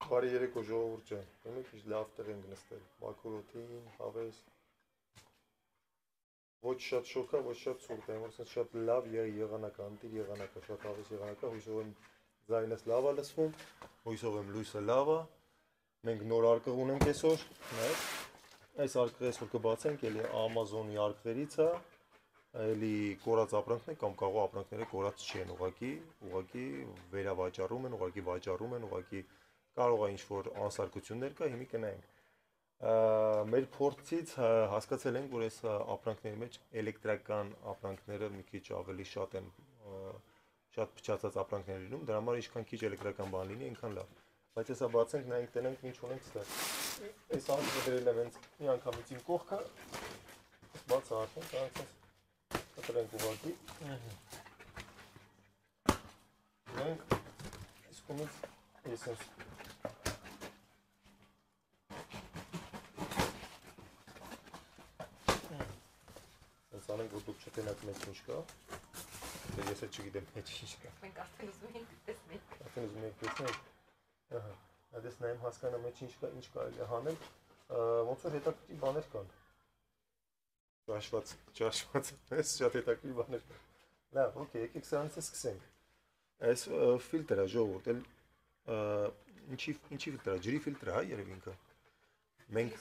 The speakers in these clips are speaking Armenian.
Բարի երեկո ժողովուրդ ջան։ Ուրեմն քիչ լավ տեղ ենք նստել։ Մաքրոթին, հավես։ Ոչ շատ շոկա, ոչ շատ ցուրտ է, որովհետեւ շատ լավ եղանակ, անտիր եղանակ է, շատ հավես եղանակ է, հույսով եմ ձայնս լավ է լսվում, հույսով եմ լույսը լավ է։ Մենք նոր արկղ ունենք այսօր, նայեք։ Այս արկղը այսօր կբացենք, էլի Amazon-ի արկղերից է, էլի կորած ապրանքներ կամ կաղու ապրանքները կորած չեն, ուղղակի վերավաճառում են, ուղղակի վաճառում են, ուղղակի կարող է ինչ-որ անսարկություններ կա, հիմի կնայենք։ Մեր փորձից հասկացել ենք, որ այս ապրանքների մեջ էլեկտրական ապրանքները մի քիչ ավելի շատ են, շատ փչացած ապրանքներ լինում, դրա համար ինչքան քիչ էլեկտրական բան լինի, այնքան լավ։ Բայց հեսա բացենք, նայենք, տենենք ինչ ունենք ստեղ։ Այս արկղը դրել եմ հենց մի անգամից իմ կողքը, բաց արդեն, կարծես կտրենք ուղղակի։ Մենք այս կողմից ես անենք, որ դուք չտենաք մեջ ինչ կա, ես էլ չգիտեմ մեջ ինչ կա։ Մենք արդեն ուզում ենք տեսնենք։ Արդեն ուզում ենք տեսնենք։ Ահա, այդպես նայեմ հասկանամ մեջ ինչ կա, ինչ կարելի է անել, ոնց որ հետաքրքիր բաներ կան։ Ճաշված, ես շատ հետաքրքիր բաներ կան։ Լավ, օքեյ, եկեք սրանից սկսենք։ Այս ֆիլտրը ժողովուրդ, ինչի ֆիլտր է, ջրի ֆիլտր է, երևի ինքը։ Մենք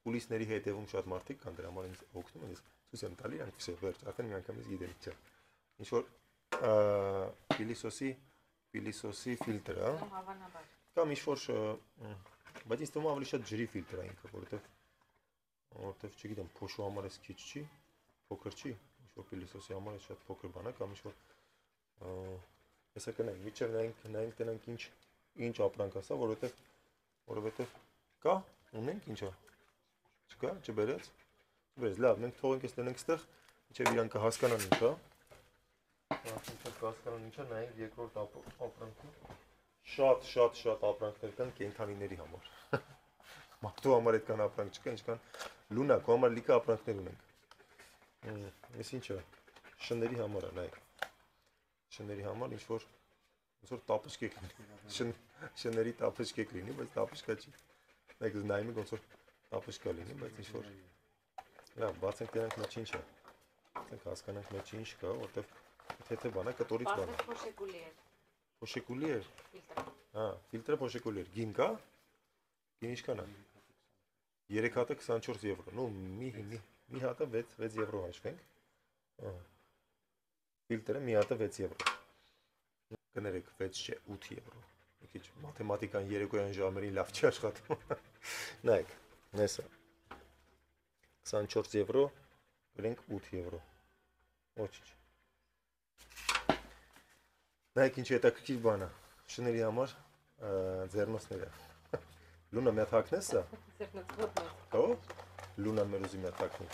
կուլիսների հետևում շատ մարդիկ կան, դրա համար ինձ օգնում են, ցույց եմ տալի, իրանք վсё, վերջ, արդեն մի անգամից գիտենք, չէ։ Ինչ որ պիլիսոսի ֆիլտր է, Հավանաբար։ կամ ինչ որ, բայց ինձ թվում է ավելի շատ ջրի ֆիլտր է ինքը, որովհետև չգիտեմ, փոշու համար էս քիչ չի, փոքր չի, ինչ որ պիլիսոսի համար էս շատ փոքր բան է, կամ ինչ որ հեսա կնայենք, միջև նայենք տնենք ինչ ապրանք է սա, որովհետև կա, ունենք ինչա։ Չկա, չբերեց, լավ, մենք թողենք ես տնենք ստեղ, ինչև իրանք կհասկանան ինչ է, կհասկանան ինչ է, նայենք երկրորդ ապրանքը, շատ ապրանքներ կան կենդանիների համար, մարդու համար այդքան ապրանք չկա, ինչքան լունա, քո համար լիքը ապրանքներ ունենք, ես ինչ է, շների համար է, նայեք, շների համար ինչ-որ տապշկեք լինի, շների տապշկեք լինի, բայց տապշկա չի, նայեք նայում եք ոնց որ տապշկա լինի, բայց ինչ-որ, լավ, բացենք տենանք մեջ ինչ է, բացենք հասկանանք մեջ ինչ կա, որտև թեթե բան է, կտորից բան է։ Փոշեկուլի էր։ Փոշեկուլի էր։ Ֆիլտրը։ Հա, ֆիլտրը փոշեկուլի էր։ Գին կա։ Գին ինչքան է։ 3 հատը 24 եվրո։ Ну, մի հատը 6 եվրո հաշվենք։ Ահա։ Ֆիլտրը մի հատը 6 եվրո։ Կներեք 6 չէ, 8 եվրո։ Մի քիչ մաթեմատիկան երեկոյան ժամերին լավ չի աշխատում։ Նայեք, նեսա։ 24 եվրո, գրենք 8 եվրո։ Ոչինչ։ Նայեք ինչ հետաքրքիր բան է։ Շների համար ձեռնոցները։ Լունա մի հատ հագնես սա։ Ձեռնոցը։ Հո՞։ Լունան մեր ուզի մի հատ հագնի։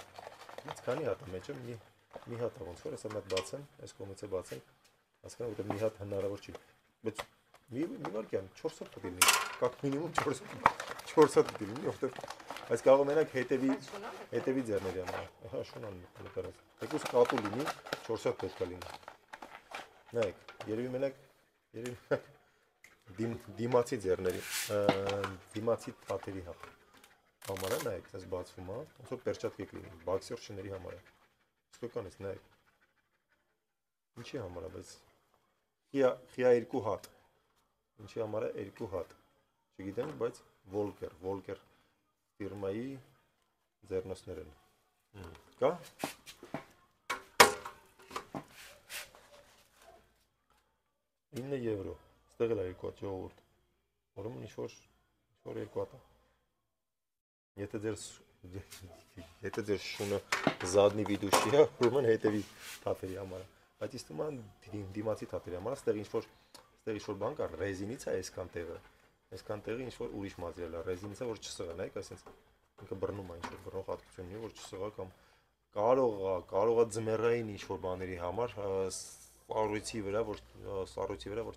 Ինչ քանի հատ է մեջը մի հատ է ոնց որ հեսա մի հատ բացեմ, այս կողմից է բացենք։ Հասկանա որ մի հատ հնարավոր չի։ Բայց մի վարքյան 4 հատ պետք է լինի։ Կակ մինիմում 4 հատ պետք է լինի, որտեղ այս կարող մենակ հետևի ձեռների համար։ Ահա շունան նկարած։ Եկուս կատու լինի, 4 հատ պետք է լինի։ Նայեք, երևի մենակ դիմացի ձեռների, դիմացի թաթերի համար է, նայեք, այս բացվում է, ոնց որ պերչատկեք լինի, բաքսեր շների համար է։ Իսկական էս, նայեք։ Ինչի համար է, բայց խիա 2 հատ։ Ինչի համար է 2 հատ։ Չգիտեմ, բայց Volker ֆիրմայի ձեռնոցներ են։ Կա։ $9 եվրո, ստեղ էլ է 2 հատ ժողովուրդ, ուրեմն ինչ-որ 2 հատ է, եթե ձեր շունը զադնի վիդուշի է, ուրեմն հետևի թաթերի համար է, բայց ես թվում է դիմացի թաթերի համար է, ստեղ ինչ-որ բան կա, ռեզինից է այսքան տեղը ինչ-որ ուրիշ մատերիալ է, ռեզինից է, որ չսղա, նայեք, այսինց ինքը բռնում է ինչ-որ բռնող հատկություն ունի, որ չսղա կամ կարող է ձմեռային ինչ-որ բաների համար սառույցի վրա, որ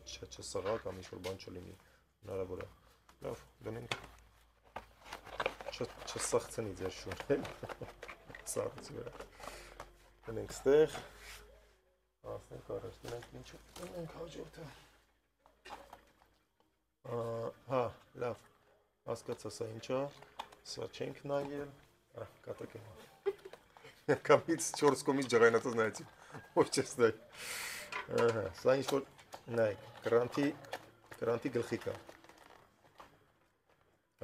չսղա կամ ինչ-որ բան չլինի, հնարավոր է, լավ, դնենք, չսղցնի ձեր շունը, սառույցի վրա, դնենք ստեղ, ասնենք առաջ, դնենք ինչը, դնենք հաջորդը, Հա, լավ։ Հասկացա, սա ինչ է։ Սա չենք նայել։ Կատակ եմ։ Կամից 4 կոմից ջղայնացած նայեցի։ Ոչ չես նայ։ Ահա, սա ինչ որ նայ, կրանտի գլխիկ է։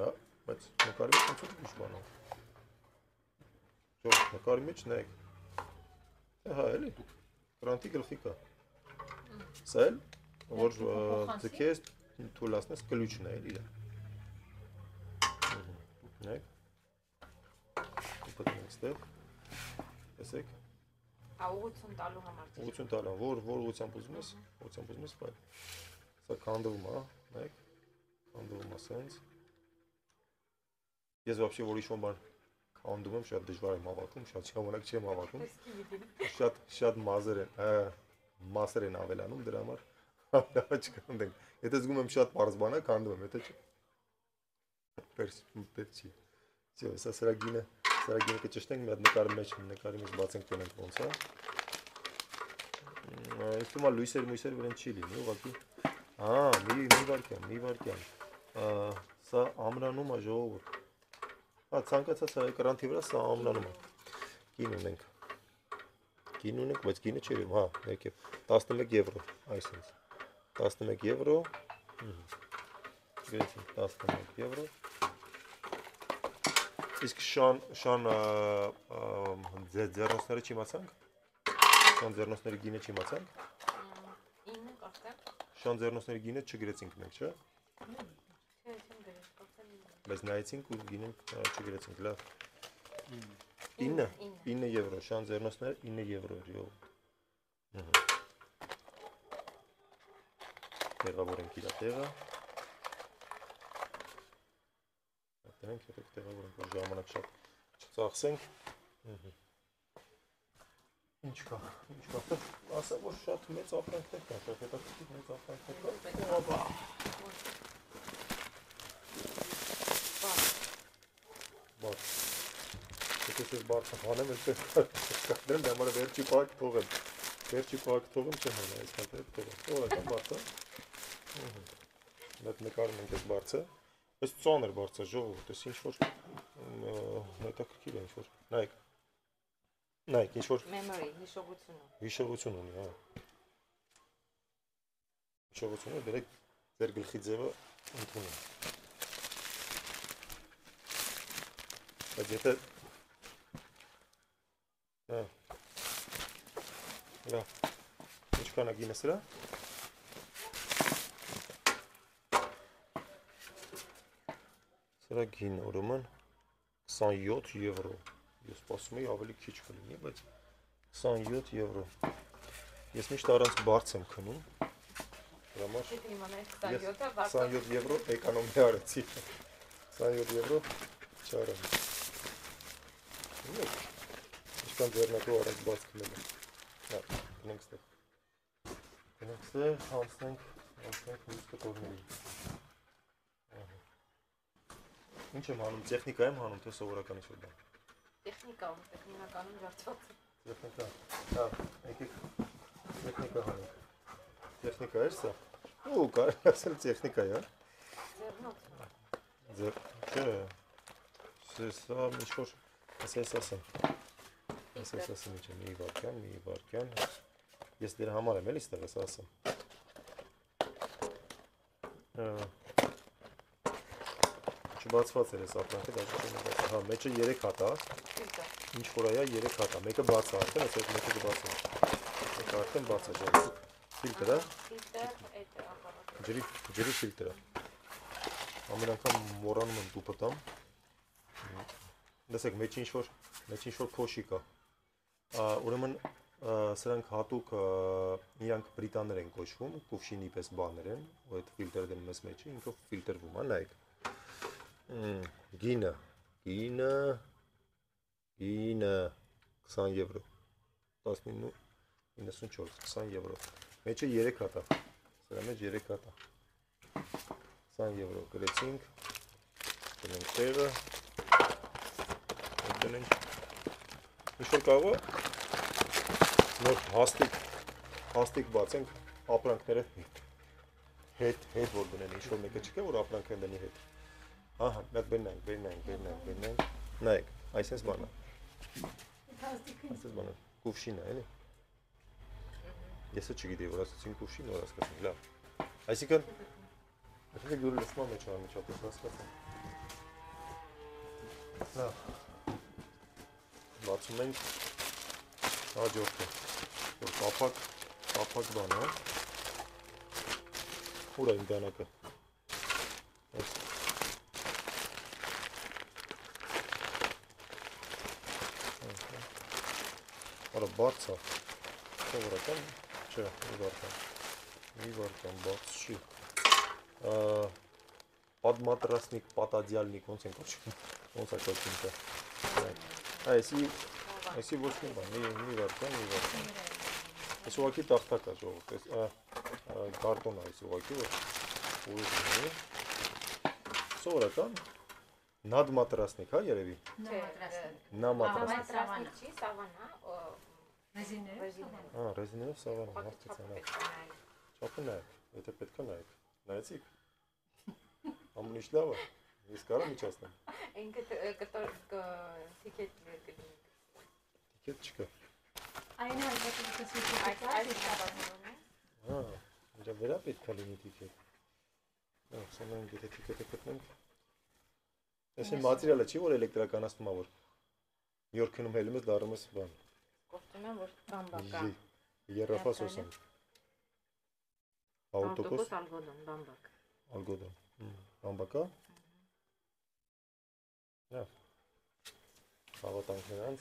Հա, բայց նկարի մեջ ոնց է ինչ բան է։ Ճո, նկարի մեջ նայեք։ Հա, էլի։ Կրանտի գլխիկ է։ Սա էլ որ ձգես թույլացնես կլուչն է էլի։ Նայեք։ Պատմենք ստեղ։ Տեսեք։ Ուղղություն տալու համար։ Ուղղություն տալու, որ ուղղությամբ ուզում ես, բայց սա քանդվում է, նայեք։ Քանդվում է սենց։ Ես вообще որ ինչ-որ բան քանդում եմ, շատ դժվար եմ հավաքում, շատ ժամանակ չեմ հավաքում։ Շատ մասեր են ավելանում դրա համար։ Լավ չքանդենք։ Եթե զգում եմ շատ པարզ բան է, քանդում եմ, եթե չէ։ Պետք չի։ Всё, սա սրա գինը կճշտենք, մի հատ նկարի մեջ բացենք տոնենք ոնց է։ Ինձ թվում է լույսեր վրան չի լինի, ուղղակի։ Մի վարքյան։ Սա ամրանում է ժողովուրդ։ Հա, ցանկացած կրանտի վրա սա ամրանում է։ Գին ունենք, բայց գինը չէ, հա, եկեք 11 եվրո, այսինքն 11 եվրո, գրեցինք 11 եվրո, իսկ շան ձեռնոցները չիմացանք, շան ձեռնոցների գինը չիմացանք, շան ձեռնոցների գինը չգրեցինք մենք, չէ, բայց նայեցինք ու գինը չգրեցինք, լավ, 9 եվրո, շան ձեռնոցները 9 եվրո էր, յո, տեղավորենք իրա տեղը, տնենք, հետո տեղավորենք, որ ժամանակ շատ չծախսենք, ինչ կա, ասա, որ շատ մեծ ապրանքներ կա, շատ հետաքրքիր մեծ ապրանքներ կա, բաց, եթե ես բարձը հանեմ, ես կադրեմ, դա համար վերջի պահակ թողեմ, չեմ հանա, ես կադրեմ թողեմ, օրական բարձը, մետ նկարում ենք ես բարձը, այս ծանր բարձը ժողովուրդ, ես ինչ-որ հետաքրքիր է ինչ-որ, նայք, ինչ-որ Memory, հիշողություն ունի, հա, հիշողություն ունի, դերեք ձեր գլխի ձևը ընդունում, բայց եթե, լավ, ինչքան է գինը սրա, սրա գին ուրեմն 27 եվրո, ես սպասում էի ավելի քիչ կլինի, բայց 27 եվրո, ես միշտ առանց բարձ եմ քնում, դրա համար ես 27 եվրո էկոնոմիա արեցի, 27 եվրո չարեմ, ինչքան ձեռնակու առանց բարձ քնել եմ, գնենք ստեղ, հանցնենք մյուս կտորների, ինչ եմ հանում, տեխնիկա եմ հանում, թե սովորական ինչ-որ բան։ Տեխնիկա, հիմնականում ջարդված։ Տեխնիկա, հա, եկեք տեխնիկա հանենք։ Տեխնիկա էր սա։ Ու, կարելի ասել տեխնիկա է, հա։ Չէ, սա ինչ-որ, ես ասեմ ինչ է, մի վարկյան, ես դեր համար եմ էլ իստեղ ես ասեմ։ Չբացված էր ես ապրանքը, դա չեմ բացա, հա, մեջը 3 հատ է, ինչ որ այա 3 հատ է, մեկը բաց է արդեն, ես այդ մեկը կբացեմ, մեկը արդեն բաց է, ֆիլտր է, ջրի ֆիլտր է, ամեն անգամ մոռանում եմ տուպը տամ, լսեք, մեջ ինչ-որ փոշի կա, ուրեմն սրանք հատուկ իրանք բրիտաներ են կոչվում, կուվշինի պես բաներ են, ու այդ ֆիլտերը դնում ես մեջը, ինքով ֆիլտրվում է, նայեք, գինը 20 եվրո, 19.94, 20 եվրո, մեջը 3 հատ է, սրա մեջ 3 հատ է, 20 եվրո գրեցինք, դնենք տեղը, դնենք, ինչ-որ կարող է, նոր հաստիկ բացենք ապրանքները, հետ որ դնեն, ինչ-որ մեկը չկա, որ ապրանք են դնի հետ։ Ահա, մեկ բերնանք։ Նայեք, այսպես բանը։ Այսպես բանը, կուվշին է, էլի։ Եսը չգիտեի, որ ասացին կուվշին, որ հասկացին, լավ։ Այսինքն, դու լսման մեջ անմիջապես հասկացան։ Լավ։ Բացում ենք հաջորդը, որ կապակ բան է։ Ուր է իմ դանակը։ Արա բաց է, սովորական, չէ, մի վարկան, բաց չի, պատմատրասնիկ, պատադյալնիկ, ոնց են կոչում, ոնց է կոչում դա, այսի ոչ մի բան, մի վարկան, այս ուղակի տախտակ է ժողովուրդ, գարտոն է այս ուղակի, սովորական, նադմատրասնիկ, հա երևի, Նամատրասնիկ չի, սավանա, ռեզիներով սավանա, մարդից անակ, չապը նայեք, եթե պետք է նայեք, նայեցիք, ամուն ինչ լավ է, ես կարամ իչասնեմ, ինքը թիքետ կլինի, թիքետ չկա, այն իրա վերա պետք է լինի թիքետ, սանանք եթե թիքետը կտնենք, ես են մատիրիալը չի, որ էլեկտրականացնում է, որ մի օր քնում հելում ես, դարում ես բան, կործում եմ, որ բամբակա, երրախաս ոսանք, 100% ալգոդոն, բամբակ, ալգոդոն, բամբակա, հավատանք նրանց,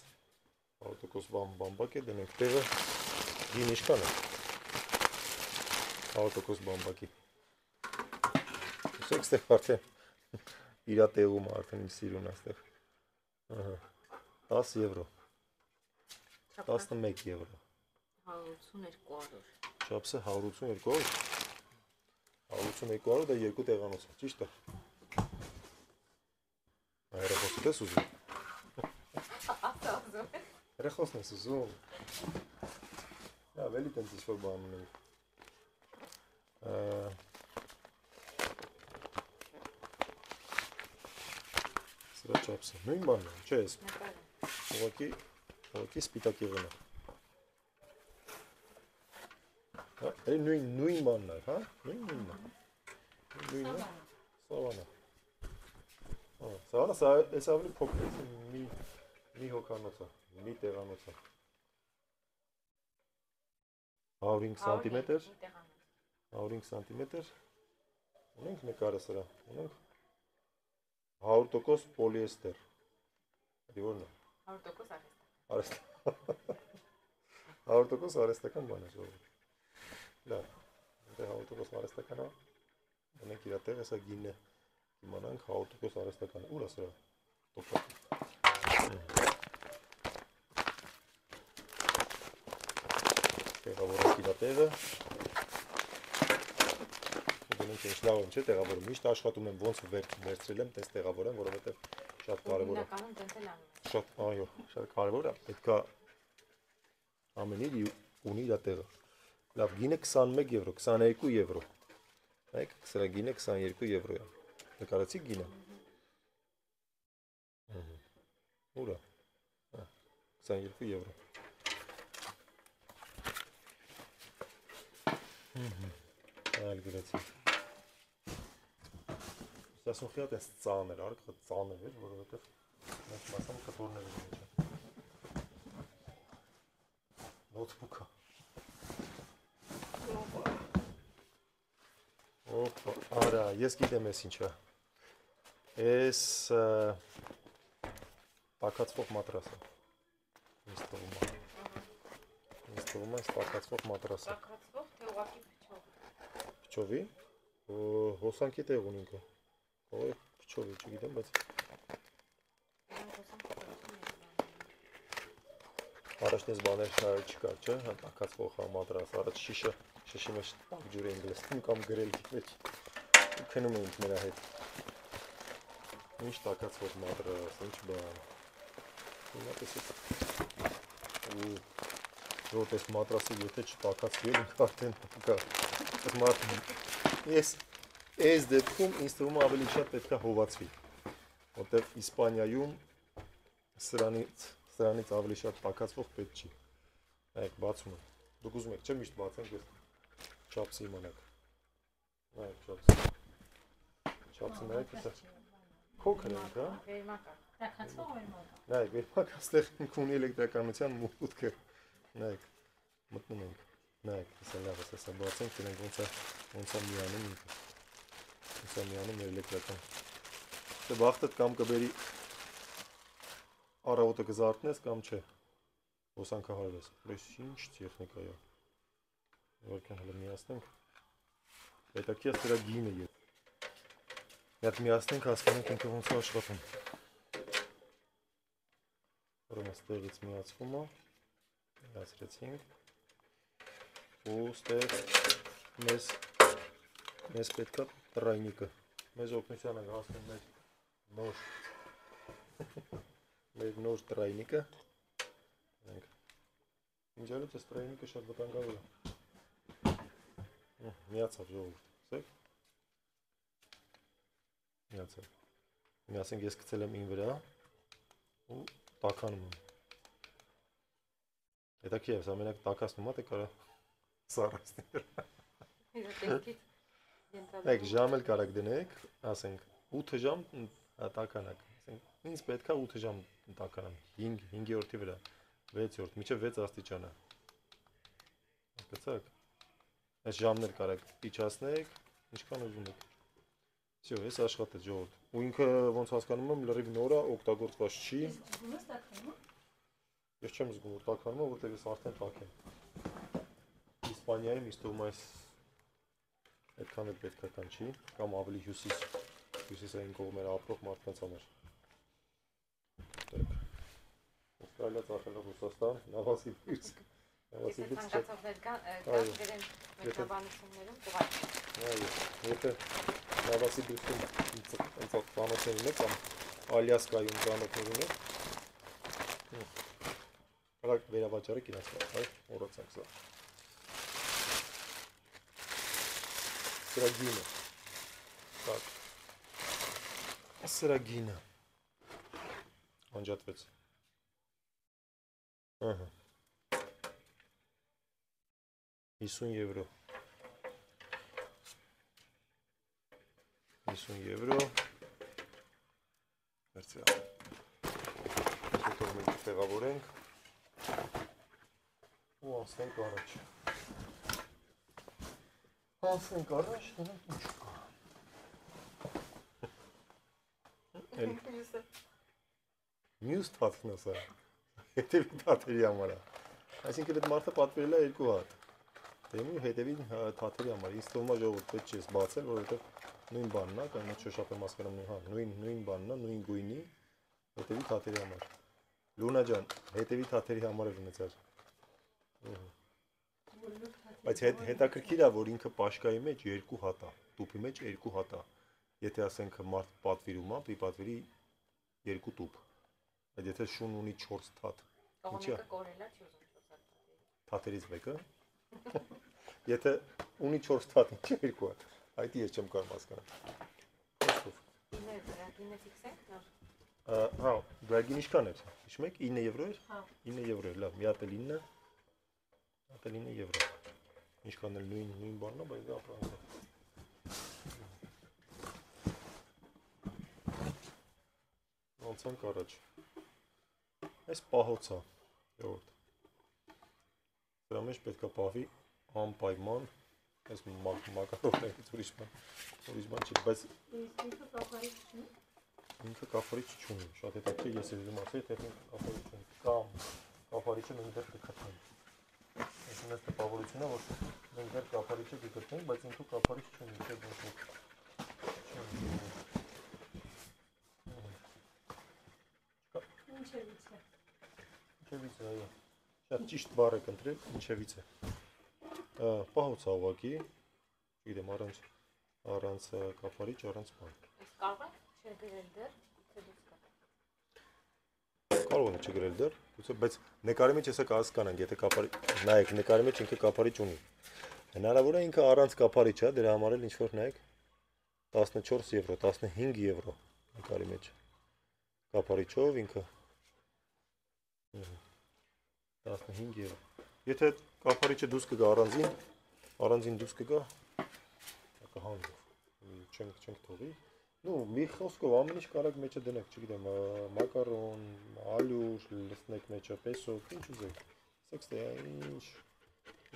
100% բամբակ է, դնենք տեղը, գին իշկան է, 100% բամբակի, ուսեք ստեղ արդեն, իրա տեղում արդեն իմ սիրուն աստեղ, 10 եվրո, 11 եվրո, 182 չապսը 182, 182 դա երկու տեղանոց է, ճիշտ է, երեխոսիտ ես ուզում, երեխոսն ես ուզում, վելի տենց ինչ-որ բան ունենք, սրա չապսը, նույն բանն է, չէ ես, ուղակի սպիտակ եղել է, նույն բանն է, հա, նույնն է, սավանա, սավանա, ես ավելի փոքրեց մի հոկանոց է, մի տեղանոց է, 105 սանտիմետր, 105 սանտիմետր, ունենք նկարը սրա, ունենք 100% պոլիեստեր, որն է, 100% արեստական բան է ժողովուրդ, լավ, 100% արեստական է, ունենք իրա տեղ, հեսա գինը իմանանք 100% արեստական է, ուր է սրա տոպակը, տեղավորենք իրա տեղը, դնենք ինչ լավ եմ չէ տեղավորում, միշտ աշխատում եմ ոնց վերցրել եմ, տես տեղավորեմ, որովհետև շատ կարևոր է, շատ, այո, շատ կարևոր է, պետք է ամեն իր ունի իրա տեղը, լավ, գինը 21 եվրո, 22 եվրո, նայեք, սրա գինը 22 եվրո է, նկարեցիք գինը, ուր է, 22 եվրո, այլ գրեցիք, ասում խիատ ես ծաներ, արկղը ծաներ էր, որովհետև մենք մասամ կտորներ են մեջ է, նոթբուք է, արա, ես գիտեմ ես ինչ է, ես տակացվող մատրաս է, ինձ թվում է, տակացվող մատրաս է, տակացվող թե ուղակի փչովի, հոսանքի տեղ ունի ինքը, փչովի, չգիտեմ, բայց առաջն ես բաներ չկար, չէ, տակացվող մատրաս, առաջ շիշի մեջ տակ ջուր էին գլստում կամ գրել մեջ, ու քնում էինք նրա հետ, ինչ տակացվող մատրաս, ինչ բան, Որպես մատրասը եթե չտակացվի, ինքը արդեն կա։ Այս մարդը Այս դեպքում ինձ թվում է ավելի շատ պետք է հովացվի, որտեղ Իսպանիայում սրանից ավելի շատ տաքացվող պետք չի։ Նայեք, բացում եմ։ Դուք ուզում եք, չէ՞ միշտ բացենք ես չափսի իմանաք։ Նայեք, չափսը նայեք, հեսա քոքր ենք, հա։ Վերմակա։ Տաքացվող վերմակ։ Նայեք, վերմակ աստեղ ունի էլեկտրականության մուտքը։ Նայեք, մտնում ենք։ Նայեք, հեսա լավ է, հեսա բացենք, դրանք ոնց է միանում ինքը։ Ոնց է միանում էլեկտրական։ Դե բախտդ կամ կբերի առավոտը կզարթնես կամ չէ։ Հոսանքը հարվես։ Այս ինչ տեխնիկա է։ Որքան հələ միացնենք։ Հետաքրքիր է դրա գինը ետ։ Մի հատ միացնենք, հասկանանք ինքը ոնց է աշխատում։ Ուրեմն ստեղից միացվում է։ Միացրեցինք։ Ու ստեղ մեզ պետք է տրայնիկը։ Մեզ օգնության է հասնում մեր նոր տրայնիկը։ Ինչալից այս տրայնիկը շատ վտանգավոր է։ Միացավ ժողովուրդ, սեք։ Միացավ։ Միասենք ես գցել եմ ին վրա ու տաքանում եմ։ Հետաքրքիր է, ամենակ տաքացնում է, թե կարա սարացնել։ Նայեք, ժամ էլ կարակ դնեք, ասենք 8 ժամ տաքանակ։ Ասենք ինձ պետք է 8 ժամ տաքանամ, 5-րդի վրա, 6-րդ, մինչև 6 աստիճան է։ Հասկացաք։ Այս ժամներ կարակ իջացնեք, ինչքան ուզում եք։ Всё, ես աշխատեց ժողովուրդ։ Ու ինքը ոնց հասկանում եմ, լրիվ նոր է, օգտագործված չի։ Ես չեմ զգում, որ տաքանում եմ, որտեղ ես արդեն տաքեմ։ Իսպանիայում ինձ թվում է այդքան էլ պետքական չի, կամ ավելի հյուսիսային կողմերը ապրող մարդկանց համար։ Так. Կարելի է ծախել Ռուսաստան, Նավասիբիրսկ։ Ցանկացողներ կան դերեն մեկնաբանություններում կուղարկել։ Եթե Նավասիբիրսկում ծանոթներ ունեք կամ Ալյասկայում ծանոթներ ունեք, կարակ վերավաճառեք իրաց հետ, այ մոռացանք սա։ Սրա գինը։ Так. Սրա գինը։ Անջատվեց։ Ահա 50 եվրո 50 եվրո վերցրել հետո մենք տեղավորենք ու անցնենք առաջ դրանք ինչ կա մյուս թաթն է սա հետևի թաթերի համար է այսինքն այդ մարդը պատվիրել է 2 հատ Դեմի հետևի թաթերի համար ինձ թվում է ժողովուրդ պետք չի բացել, որովհետև նույն բանն է, կամ ինչ շապեմ հասկանում եմ, հա, նույն բանն է, նույն գույնի հետևի թաթերի համար։ Լունա ջան, հետևի թաթերի համար է ունեցած։ Բայց հետաքրքիր է, որ ինքը պաշկայի մեջ 2 հատ է, տուփի մեջ 2 հատ է։ Եթե ասենք մարդ պատվիրում է, պիտի պատվիրի 2 տուփ։ Բայց եթե շուն ունի 4 թաթ, ինչի՞ է։ Կորելա չի ուզում 4 հատ։ Թաթերից մեկը Եթե ունի 4 թաթ, ինչի 2 հատ, այդ ես չեմ կարող հասկանալ։ Գինը ֆիքսենք նոր։ Հա, բրագին ինչքան էր, հիշում եք, 9 եվրո էր։ Հա։ 9 եվրո էր, լավ, մի հատ էլ 9, հատ էլ 9 եվրո։ Ինչքան էլ նույն բանն է, բայց դա ապրանք է։ Անցանք առաջ։ Այս պահոց է, ժողովուրդ։ Դրա մեջ պետք է պահվի անպայման, այս մակարոններից ուրիշ բան չի, բայց ինքը կափարիչ չունի, շատ հետաքրքիր ես ուզում ասել, թե կափարիչ չունի, կամ կափարիչը մենք դեռ կգտնենք։ Այսինքն այս տպավորությունը, որ մենք դեռ կափարիչը կգտնենք, բայց ինքը կափարիչ չունի, չէ՞ ոնց Ինչևից է, այո։ Շատ ճիշտ բառ եք ընտրել, ինչևից է։ Պահոց է ուղղակի, չգիտեմ, առանց կափարիչ, առանց բան։ Իսկ կարող է չգրել դեռ, թե դուք կա։ Կարող է չգրել դեռ, բայց նկարի մեջ հեսա կհասկանանք, եթե կափարիչ, նայեք, նկարի մեջ ինքը կափարիչ ունի։ Հնարավոր է ինքը առանց կափարիչ է, դրա համար էլ ինչ որ նայեք 14 եվրո, 15 եվրո նկարի մեջ։ Կափարիչով ինքը 15 եվրո։ Եթե կափարիչը դուրս կգա առանձին դուրս կգա, կհանվի, չենք թողի։ Ну, մի խոսքով ամեն ինչ կարակ մեջը դնեք, չգիտեմ, մակարոն, ալյուր, լցնեք մեջը, պեսով, ինչ ուզեք։ Ասեք, թե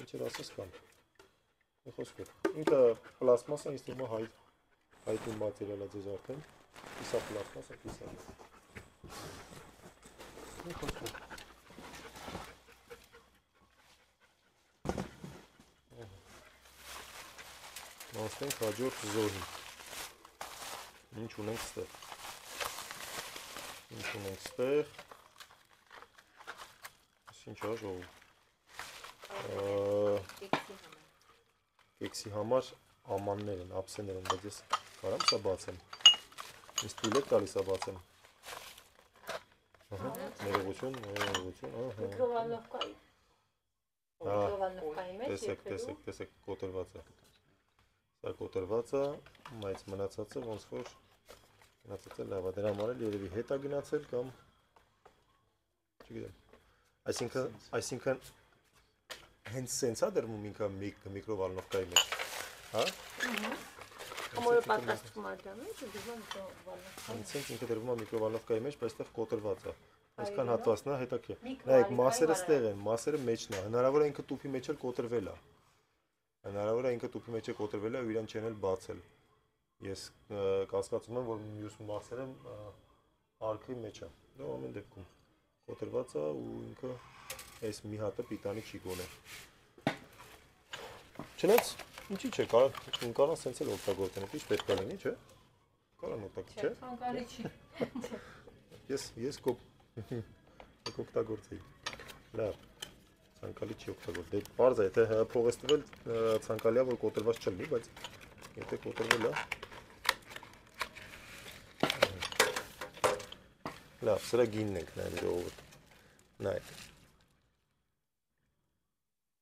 ինչեր ասես կան։ Մի խոսքով։ Ինքը պլաստմասա ինձ թվում է հայտնի մատերիալ է ձեզ արդեն։ Իսա պլաստմասա, իսա։ Մի խոսքով։ Անցնենք հաջորդ զոհի։ Ինչ ունենք ստեղ։ Ինչ է ժողով։ Կեքսի համար ամաններ են, ափսեներ են, բայց ես կարամ սա բացեմ։ Ինձ թույլ եք տալիս սա բացեմ։ Ներողություն, տեսեք, կոտրված է։ Սա կոտրված է, մայց մնացածը ոնց որ գնացած է լավ է, դրա համար էլ երևի հետ է գնացել կամ չգիտեմ։ Այսինքն հենց սենց է դրվում ինքը միկրովալնովկայի մեջ, հա? Համորը պատրաստվում է դա մեջ, դժվար միկրովալնովկայի։ Հենց ինքը դրվում է միկրովալնովկայի մեջ, բայց այդտեղ կոտրված է։ Այսքան հատվածն է հետաքրքիր։ Նայեք, մասերը ստեղ են, մասերը մեջն է։ Հնարավոր է ինքը տուփի մեջ էլ կոտրվել է։ Հնարավոր է ինքը տուփի մեջ է կոտրվել է ու իրան չեն էլ բացել։ Ես կասկածում եմ, որ մյուս մասերը արքրի մեջ է։ Դա ամեն դեպքում կոտրված է ու ինքը այս մի հատը պիտանի չի գոնե։ Չնայած ինչի՞ չէ, կարող սենց էլ օգտագործել, ինչ պետք է լինի, չէ՞։ Կարող օգտագործել, չէ՞։ Ցանկալի չի։ Ես կօգտագործեի։ Լավ։ Ցանկալի չի օգտագործել։ Դե բարձ է, եթե փող ես տվել, ցանկալի է, որ կոտրված չլինի, բայց եթե կոտրվել է։ Լավ, սրա գինն ենք նայում ժողովուրդ։ Նայեք։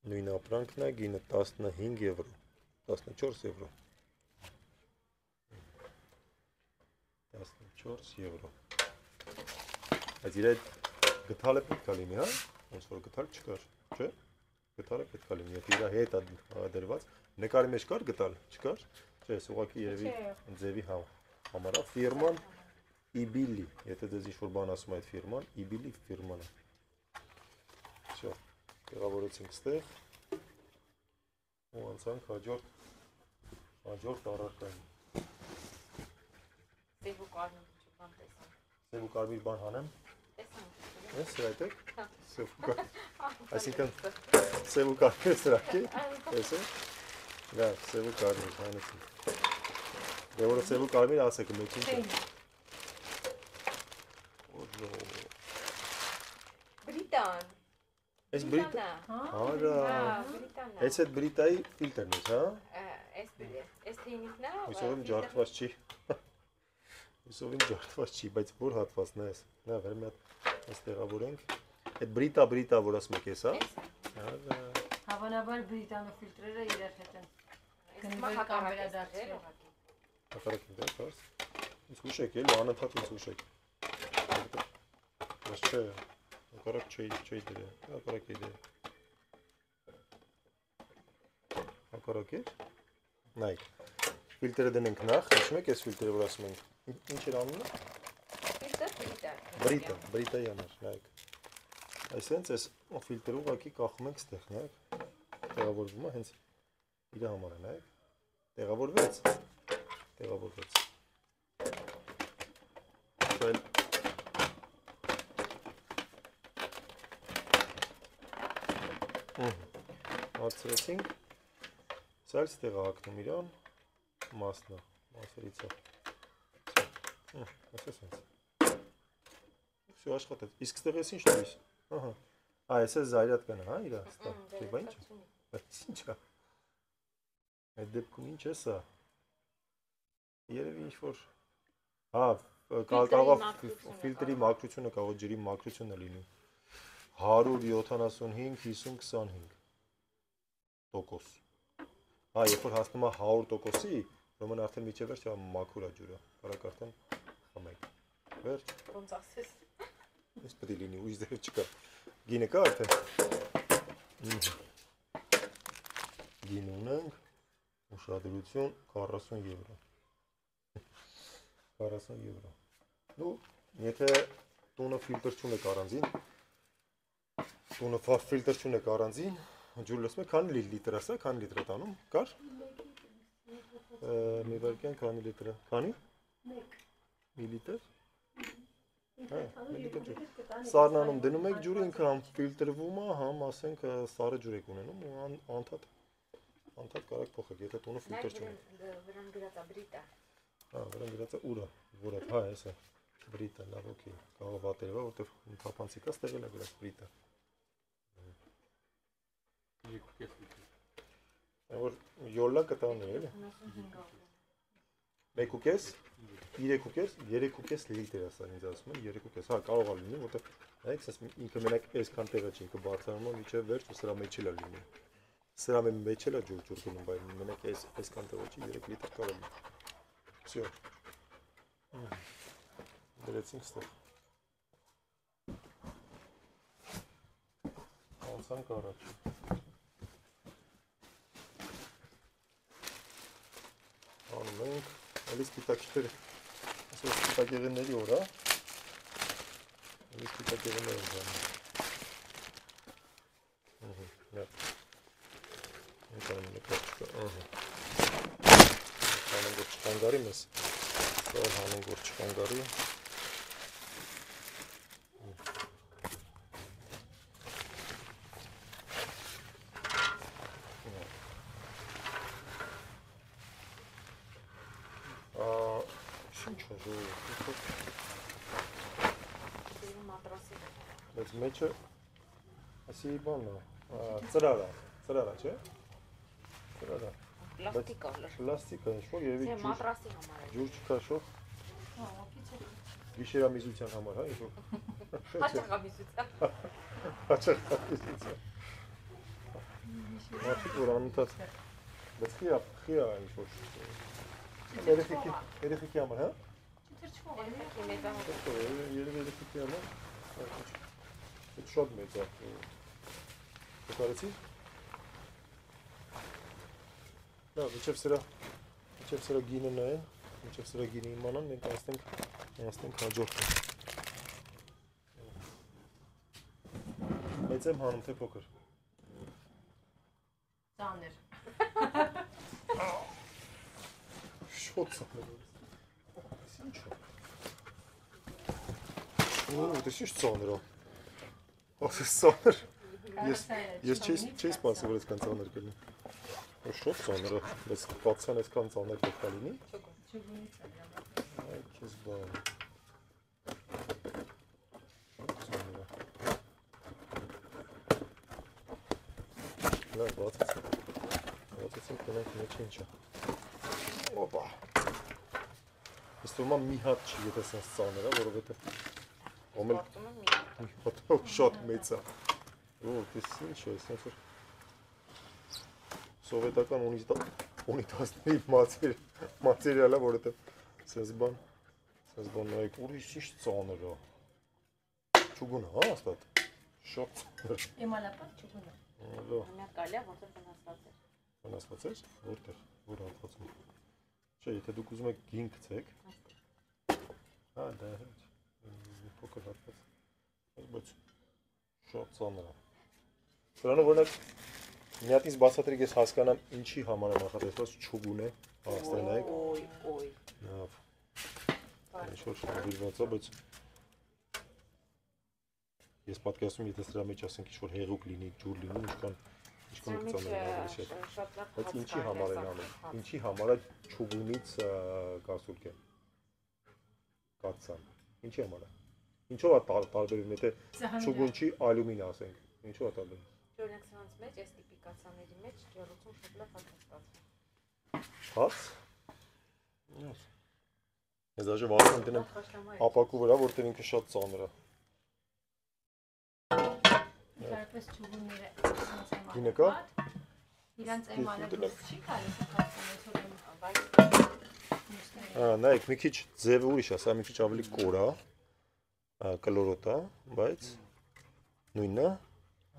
Նույն ապրանքն է, գինը 15 եվրո, 14 եվրո։ 14 եվրո։ Այս իր այդ գթալը պետք է լինի, հա? Ոնց որ գթալ չկար, չէ՞։ Գթալը պետք է լինի, եթե իր հետ է դրված, նկարի մեջ կար գտալ, չկար։ Չէ, ուղղակի երևի ձևի համար է ֆիրման Իբիլի, եթե դες ինչ-որ բան ասում այդ ֆիրման, Իբիլի ֆիրման է։ Всё, տեղավորեցինք ստեղ։ Ու անցանք հաջորդ առարկային։ Սև ու կարմիր բան տեսանք։ Սև ու կարմիր բան հանեմ։ Տեսանք։ Ես սրայտեք։ Սև ու կարմիր։ Այսինքն սև ու կարմիր սրակի։ Տեսեք։ Լավ, սև ու կարմիր հանեցինք։ Դե որ սև ու կարմիր ասեք մեկ ինչ։ Բրիտան։ Այս բրիտա։ Արա։ Այս այդ բրիտայի ֆիլտրն է, հա։ Այս թեյնիկն է։ Հույսով եմ ջարդված չի։ Հույսով եմ ջարդված չի, բայց որ հատվածն է այս։ Նա վեր մի հատ այս տեղավորենք։ Այդ բրիտա, որ ասում եք էս, հա։ Արա։ Հավանաբար բրիտանո ֆիլտրերը իրար հետ են գնվել կամ վերադարձել։ Հակառակին դա բաց։ Ինձ հուշեք, էլի անընդհատ ինձ հուշեք։ Բայց չէ, հակառակ չի դրել, հակառակ է դրել։ Հակառակ է։ Նայեք, ֆիլտրը դնենք նախ, հիշում եք այս ֆիլտրը, որ ասում ենք, ինչ էր անունը։ Բրիտայի համար, նայեք։ Այսենց այս ֆիլտրը ուղղակի կախում ենք ստեղ, նայեք։ Տեղավորվում է հենց իր համար է, նայեք։ Տեղավորվեց։ Շայլ Ացրեցինք, սա էլ ստեղ հակնում իրան, մասերից է, ասես հենց, սու աշխատեց, իսկ ստեղ ես ինչ տույս, այս է զայրատկանը, հա իրա, բա ինչ է, բայց ինչ է, այդ դեպքում ինչ է սա, երևի ինչ-որ, ֆիլտրի մակրությունը կարող ջրի մակրությունը լինի, 175, 50, 25 տոկոս, Հա, երբ որ հասնում է 100%-ի, ուրեմն արդեն միջև վերջ մաքուր է ջուրը։ Կարակ արդեն խմեք։ Վերջ։ Ոնց ասես։ Ես պետք է լինի, ուրիշ դեր չկա։ Գինը կա արդեն։ Գին ունենք, ուշադրություն 40 եվրո։ 40 եվրո։ Ու եթե տունը ֆիլտր չունեք առանձին, տունը ֆիլտր չունեք առանձին, ջուր լսում եք, քանի լիտր է սա, քանի լիտր է տանում, կար։ Մի վարկյան քանի լիտր է, քանի? 1 միլիտր։ Հա, միլիտր ջուր։ Սառնանում դնում եք ջուրը, ինքը համ ֆիլտրվում է, համ ասենք սառը ջուր եք ունենում ու անդադ կարակ փոխեք, եթե տունը ֆիլտր չունեք։ Վրան գրած է բրիտա։ Հա, վրան գրած է ուրա, որը, հա, էսա, բրիտա, լավ, օքեյ, կարող վատերվա, որտեղ թափանցիկ է, ստեղել է գրած բրիտա։ Որ յոլլա կտան է, էլի։ 1.5, 3.5 լիտր է սա ինձ ասում են, 3.5, հա, կարող է լինի, որտեղ նայեք, ինքը մենակ այսքան տեղը չի, ինքը բարձրանում է մինչև վերջ ու սրա մեջ էլ է լինի։ Սրա մեջ էլ է ջուր գնում, բայց մենակ այսքան տեղը չի, 3 լիտր կարող լինի։ Всё։ Դրեցինք ստեղ։ Անցանք առաջ։ Անում ենք, էլի սպիտակներ, ասել սպիտակեղենների օր, հա։ Էլի սպիտակեղեններ են զանում։ Նետ։ Ենք անում ենք ոչկա, Հանում որ չկանգարի մեզ, ստոր հանում որ չկանգարի։ Ինչ է ժողով, բայց մեջը, ասի բան է, ծրար է, չէ? Ծրար է։ Պլաստիկ ալր։ Պլաստիկ է, ինչ-որ երևի մատրասի համար է։ ջուր չքաշող։ Գիշերամիզության համար, հա, ինչ-որ։ Հաճախամիզության։ Հաճախամիզության։ Մարդիկ որ անընդհատ, բայց խիա ինչ-որ։ Երեխիքի համար, հա։ Երեխիքի համար։ Այդ շատ մեծ է։ Կկարեցի։ Լավ, միջև սրա գինը նայեն, միջև սրա գինը իմանան, մենք անցնենք հաջորդը։ Մեծ եմ հանում, թե փոքր։ Ծանր։ Շոտ ծանր։ Ինչ է։ Դες ինչ ծանր է։ Ասես ծանր։ Ես չի սպասել, որ այսքան ծանր կլինի։ Շոտ ծանր է, բայց պատսան այսքան ծանր պետք է լինի։ Այ քեզ բան։ Լավ, բացեցինք տնենք մեջը ինչ է։ Օպա։ Ես թվում է մի հատ չի, եթե սենց ծանր է, որովհետև ոմել մի հատով շատ մեծ է։ Դες ինչ է, սենց որ սովետական ունիտազների մատերիալ է, որովհետև սենց բան նայեք, ուրիշ ինչ ծանր է։ Չուգուն է, հա, հաստատ։ Շատ ծանր։ Էմալապատ չուգուն է։ Միակ կալյա, որտեղ վնասված էր։ Վնասված էր, որտեղ, որ հատվածում։ Չէ, եթե դուք ուզում եք գին գցեք, հա, դա է, փոքր հատված, բայց շատ ծանր է։ Սրանով օրինակ մի հատ ինձ բացատրեք ես հասկանամ ինչի համար է նախատեսված չուգուն է, հաստատ նայեք։ Օй։ Լավ։ Ինչ-որ դիրված է, բայց ես պատկերացնում եթե սրա մեջ ասենք ինչ-որ հեղուկ լինի, ջուր լինի, ինչքան կծանր է ավելի շատ։ Բայց ինչի համար են անում։ Ինչի համար է չուգունից կասուլկեն։ Կացան։ Ինչի համար է։ Ինչով է տարբերվում, եթե չուգուն չի, ալյումին ասենք։ Ինչով է տարբերվում։ Օրինակ սրանց մեջ, այս տիպի կացաների մեջ ջեռուցում շատ լավ հաց ստացվում։ Հաց։ Ես դաժե վազում դնեմ ապակու վրա, որտեղ ինքը շատ ծանր է։ Կարպես չուգունները Գինը կա։ Իրանց էմալը չի կարելի նայեք, մի քիչ ձևը ուրիշ է, սա մի քիչ ավելի կոր է, կլորոտ է, բայց նույնն է,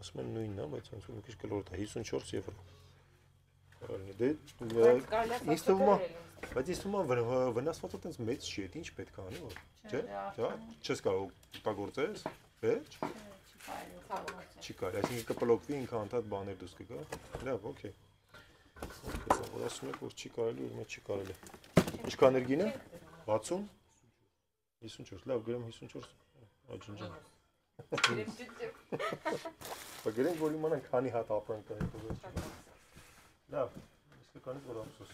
ասում են նույնն է, բայց ոնց որ մի քիչ կլորոտ է, 54 եվրո։ Դե ինձ թվում է, բայց ինձ թվում է վնասվածը տենց մեծ չի, այդ ինչ պետք է անի, որ, չէ՞, չես կարող օգտագործես, վերջ։ Չի կարելի, այսինքն կպլոկվի ինքը անդադ բաներ դուրս կգա։ Լավ, օքեյ։ Որ ասում եք, որ չի կարելի, որ մեջ չի կարելի։ Ինչքան էր գինը? 60? 54, լավ, գրեմ 54։ Աջնջան։ Գրենք, որ իմանանք քանի հատ ապրանք կա այդ ուղղակի։ Լավ, իսկականից որ ափսոս։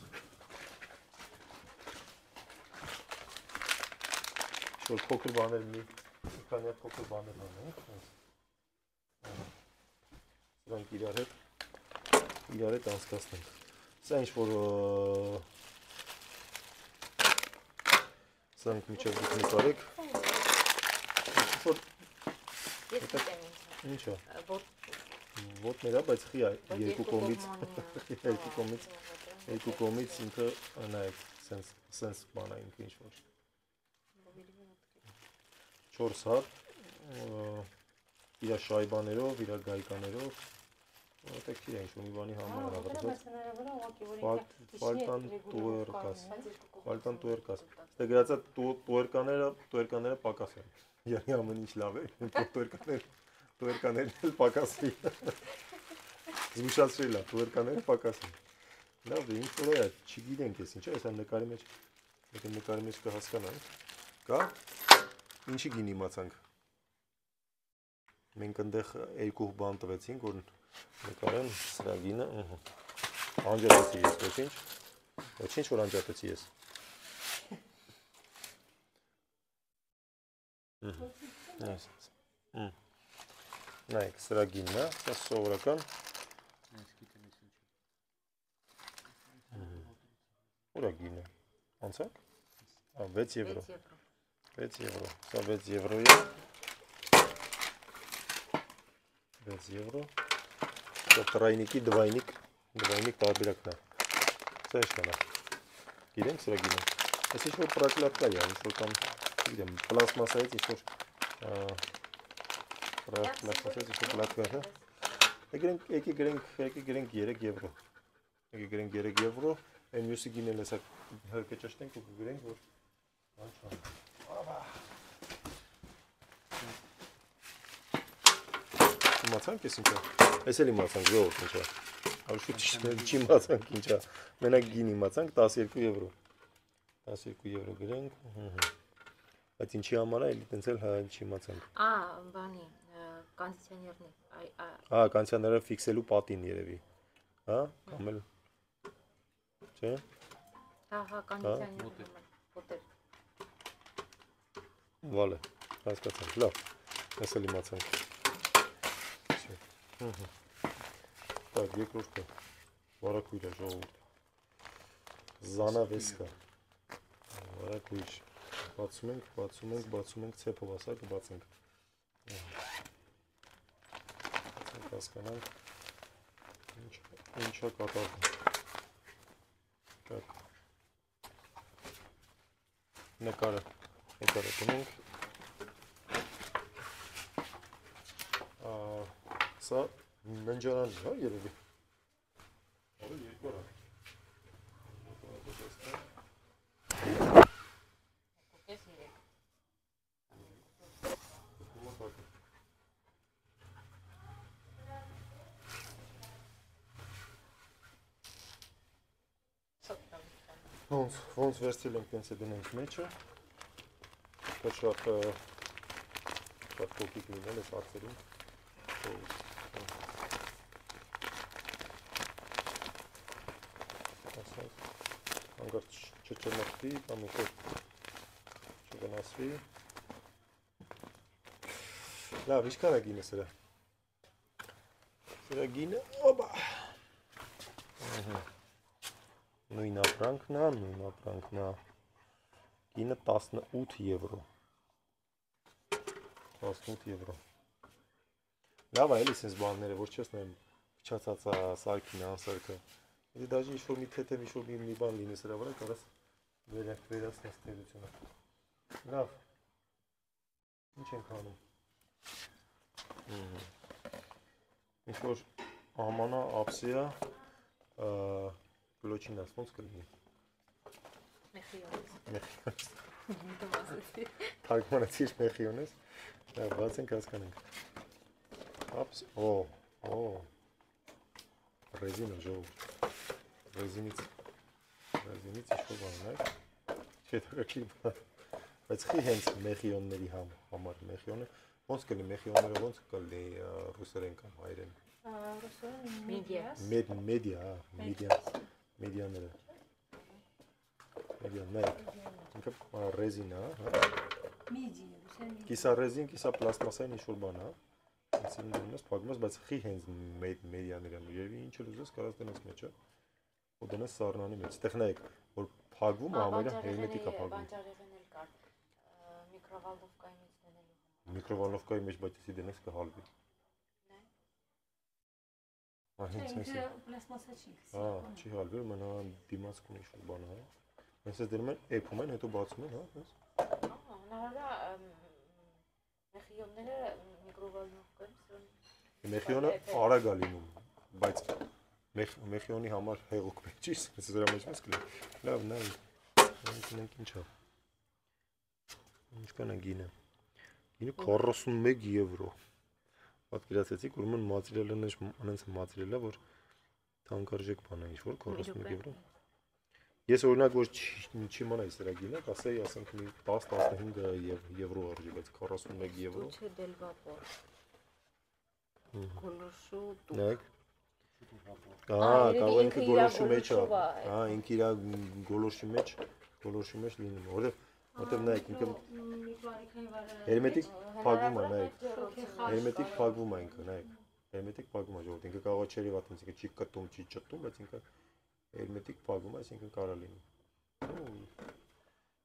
Շուտ փոքր բաներ մի քանի հատ փոքր բաներ անենք։ Սրանք իրար հետ անցկացնենք։ Սա ինչ որ սրանք միջև դուք նկարեք։ Ես գիտեմ ինչ է։ Ոտներ է, բայց խի է երկու կողմից ինքը նայեք, սենց բան է ինքը ինչ որ։ 4 հատ իր շայբաներով, իր գայկաներով, որտեղ է ինչ-որ մի բանի համար հարավարված։ Ֆալտան տուերկաս։ Ստե գրածա տուերկաները պակաս են։ Յանի ամեն ինչ լավ է, տուերկաները էլ պակաս է։ Զգուշացրել է, տուերկաները պակաս են։ Լավ է, ինչ որ է, չգիտենք ես ինչ է, այս նկարի մեջ կհասկանանք։ Կա, ինչի գին իմացանք։ Մենք ընդեղ երկու բան տվեցինք, որ նկարեն սրա գինը, անջատեցի ես, ոչինչ որ անջատեցի ես։ Նայեք, սրա գինն է, սա սովորական։ Ուր է գինը, անցակ, 6 եվրո, 6 եվրո, սա 6 եվրո է, 6 եվրո, սա տրայնիկի դվայնիկ տարբերակն է, սա էշկան է, գիրենք սրա գինը, ես ինչ-որ պրակլատկա է, ինչ-որ կամ, գիտեմ, պլասմասայից ինչ-որ պլասմասայից ինչ-որ պլատկա է, եկի գրենք 3 եվրո, եկի գրենք 3 եվրո, այն մյուսի գինել ես հարկը ճաշտենք ու գրենք, որ անչան, իմացանք ես ինչ է, ես էլ իմացանք ժողորդ ինչ է, շուտ չիմացանք ինչ է, մենակ գին իմացանք 12 եվրո, 12 եվրո գրենք, բայց ինչի համար է, էլի տենց էլ չիմացանք։ Բանի, կոնդիցիոներնի։ Կոնդիցիոները ֆիքսելու պատին երևի, կամ էլ, չէ։ Կոնդիցիոներնի ոտեր։ Վալե, հասկացանք, լավ, ես էլ իմացանք։ Так, երկրորդը, վարակույր է ժողովուրդ, զանավեսկա, վարակույր, բացում ենք, ծեպով ասա կբացենք, հասկանանք, ինչ է կատարվում, նկարը տնենք, սա ննջարանն է, երևի, երկորը, ոնց վերցել ենք տենց է դնենք մեջը, շատ կոկիկ լինել ես արձերում, հանգարտ չճնխվի, կամ ինչ-որ չվնասվի, լավ, ինչքան է գինը սրա, նույն ապրանքն է, գինը 18 եվրո, 18 եվրո, լավ է էլի սենց բանները, որ չես նայում, Փչացած է սարքին անսարքը։ Եթե դաժե ինչ-որ մի թեթև ինչ-որ մի բան լինի սրա վրա, կարաս վերացնես թերությունը։ Լավ։ Ինչ ենք անում։ Ինչ-որ ամանա ապսիա գլոչինաս ոնց կլինի։ Մեխիոնից։ Թարգմանեցի մեխիոնից։ Լավ, բացենք հասկանանք։ Ապս, ռեզինը ժողով։ Ռեզինից ինչ-որ բան է։ Չետակակիր բան։ Բայց խի հենց մեխիոնների համար մեխիոնը ոնց կլինի մեխիոնները ոնց կլինի ռուսերեն կամ հայերեն։ Ռուսերեն Մեդիա։ Մեդիաները։ Մեդիաներ։ Ինքը ռեզին է, հա։ Միդի, ռուսերեն։ Կիսա ռեզին, կիսա պլաստմասային ինչ-որ բան է։ Այսինքն դրանից փակում ես, բայց խի հենց մեդիաները են։ Երևի ինչ էլ ուզես կարաս դնես մեջը։ Ու դնես սառնանի մեջ։ Այդտեղ նայեք, որ փակվում է ամենը հերմետիկ է փակվում։ Բանջարեղեն էլ կար միկրովալովկայի մեջ դնելու համար։ Միկրովալովկայի մեջ բայց էսի դնես կհալվի։ Հենց Ինքը պլաստմասա չի։ Հա, չի հալվի, մնա դիմաց կունի ինչ-որ բան է։ Հենց ես դնում են, էփում են, հետո բացում են, հա, հենց։ Հնարավոր մեխիոնները միկրովալովկայում սրան։ Մեխիոնը արագ է լինում, բայց մեխիոնի համար հեղուկ մեջ չի, սրա մեջ մեզ կլինի։ Լավ, նայ, մենք ինչ է։ Ինչքան է գինը։ Գինը 41 եվրո։ Պատկերացեցիք, ուրեմն մատերիալը անենց մատերիալ է, որ թանկարժեք բան է ինչ-որ 41 եվրո։ Ես օրինակ որ չիմանայի սրա գինը, կասեի, ասենք մի 10-15 եվրո արժի, բայց 41 եվրո։ Դուչե դել վապոր։ Գոլոշու դու։ Նայեք։ Կարող ինքը գոլոշի մեջ է։ Հա, ինքը իր գոլոշի մեջ լինում, որտեվ նայեք, ինքը հերմետիկ փակվում է, նայեք։ Հերմետիկ փակվում է ինքը, նայեք։ Հերմետիկ փակվում է, ժողովուրդ, ինքը կարող է չերի վատում, ինքը չի կտում, չի ճտում, բայց ինքը հերմետիկ փակվում է, այսինքն կարա լինի։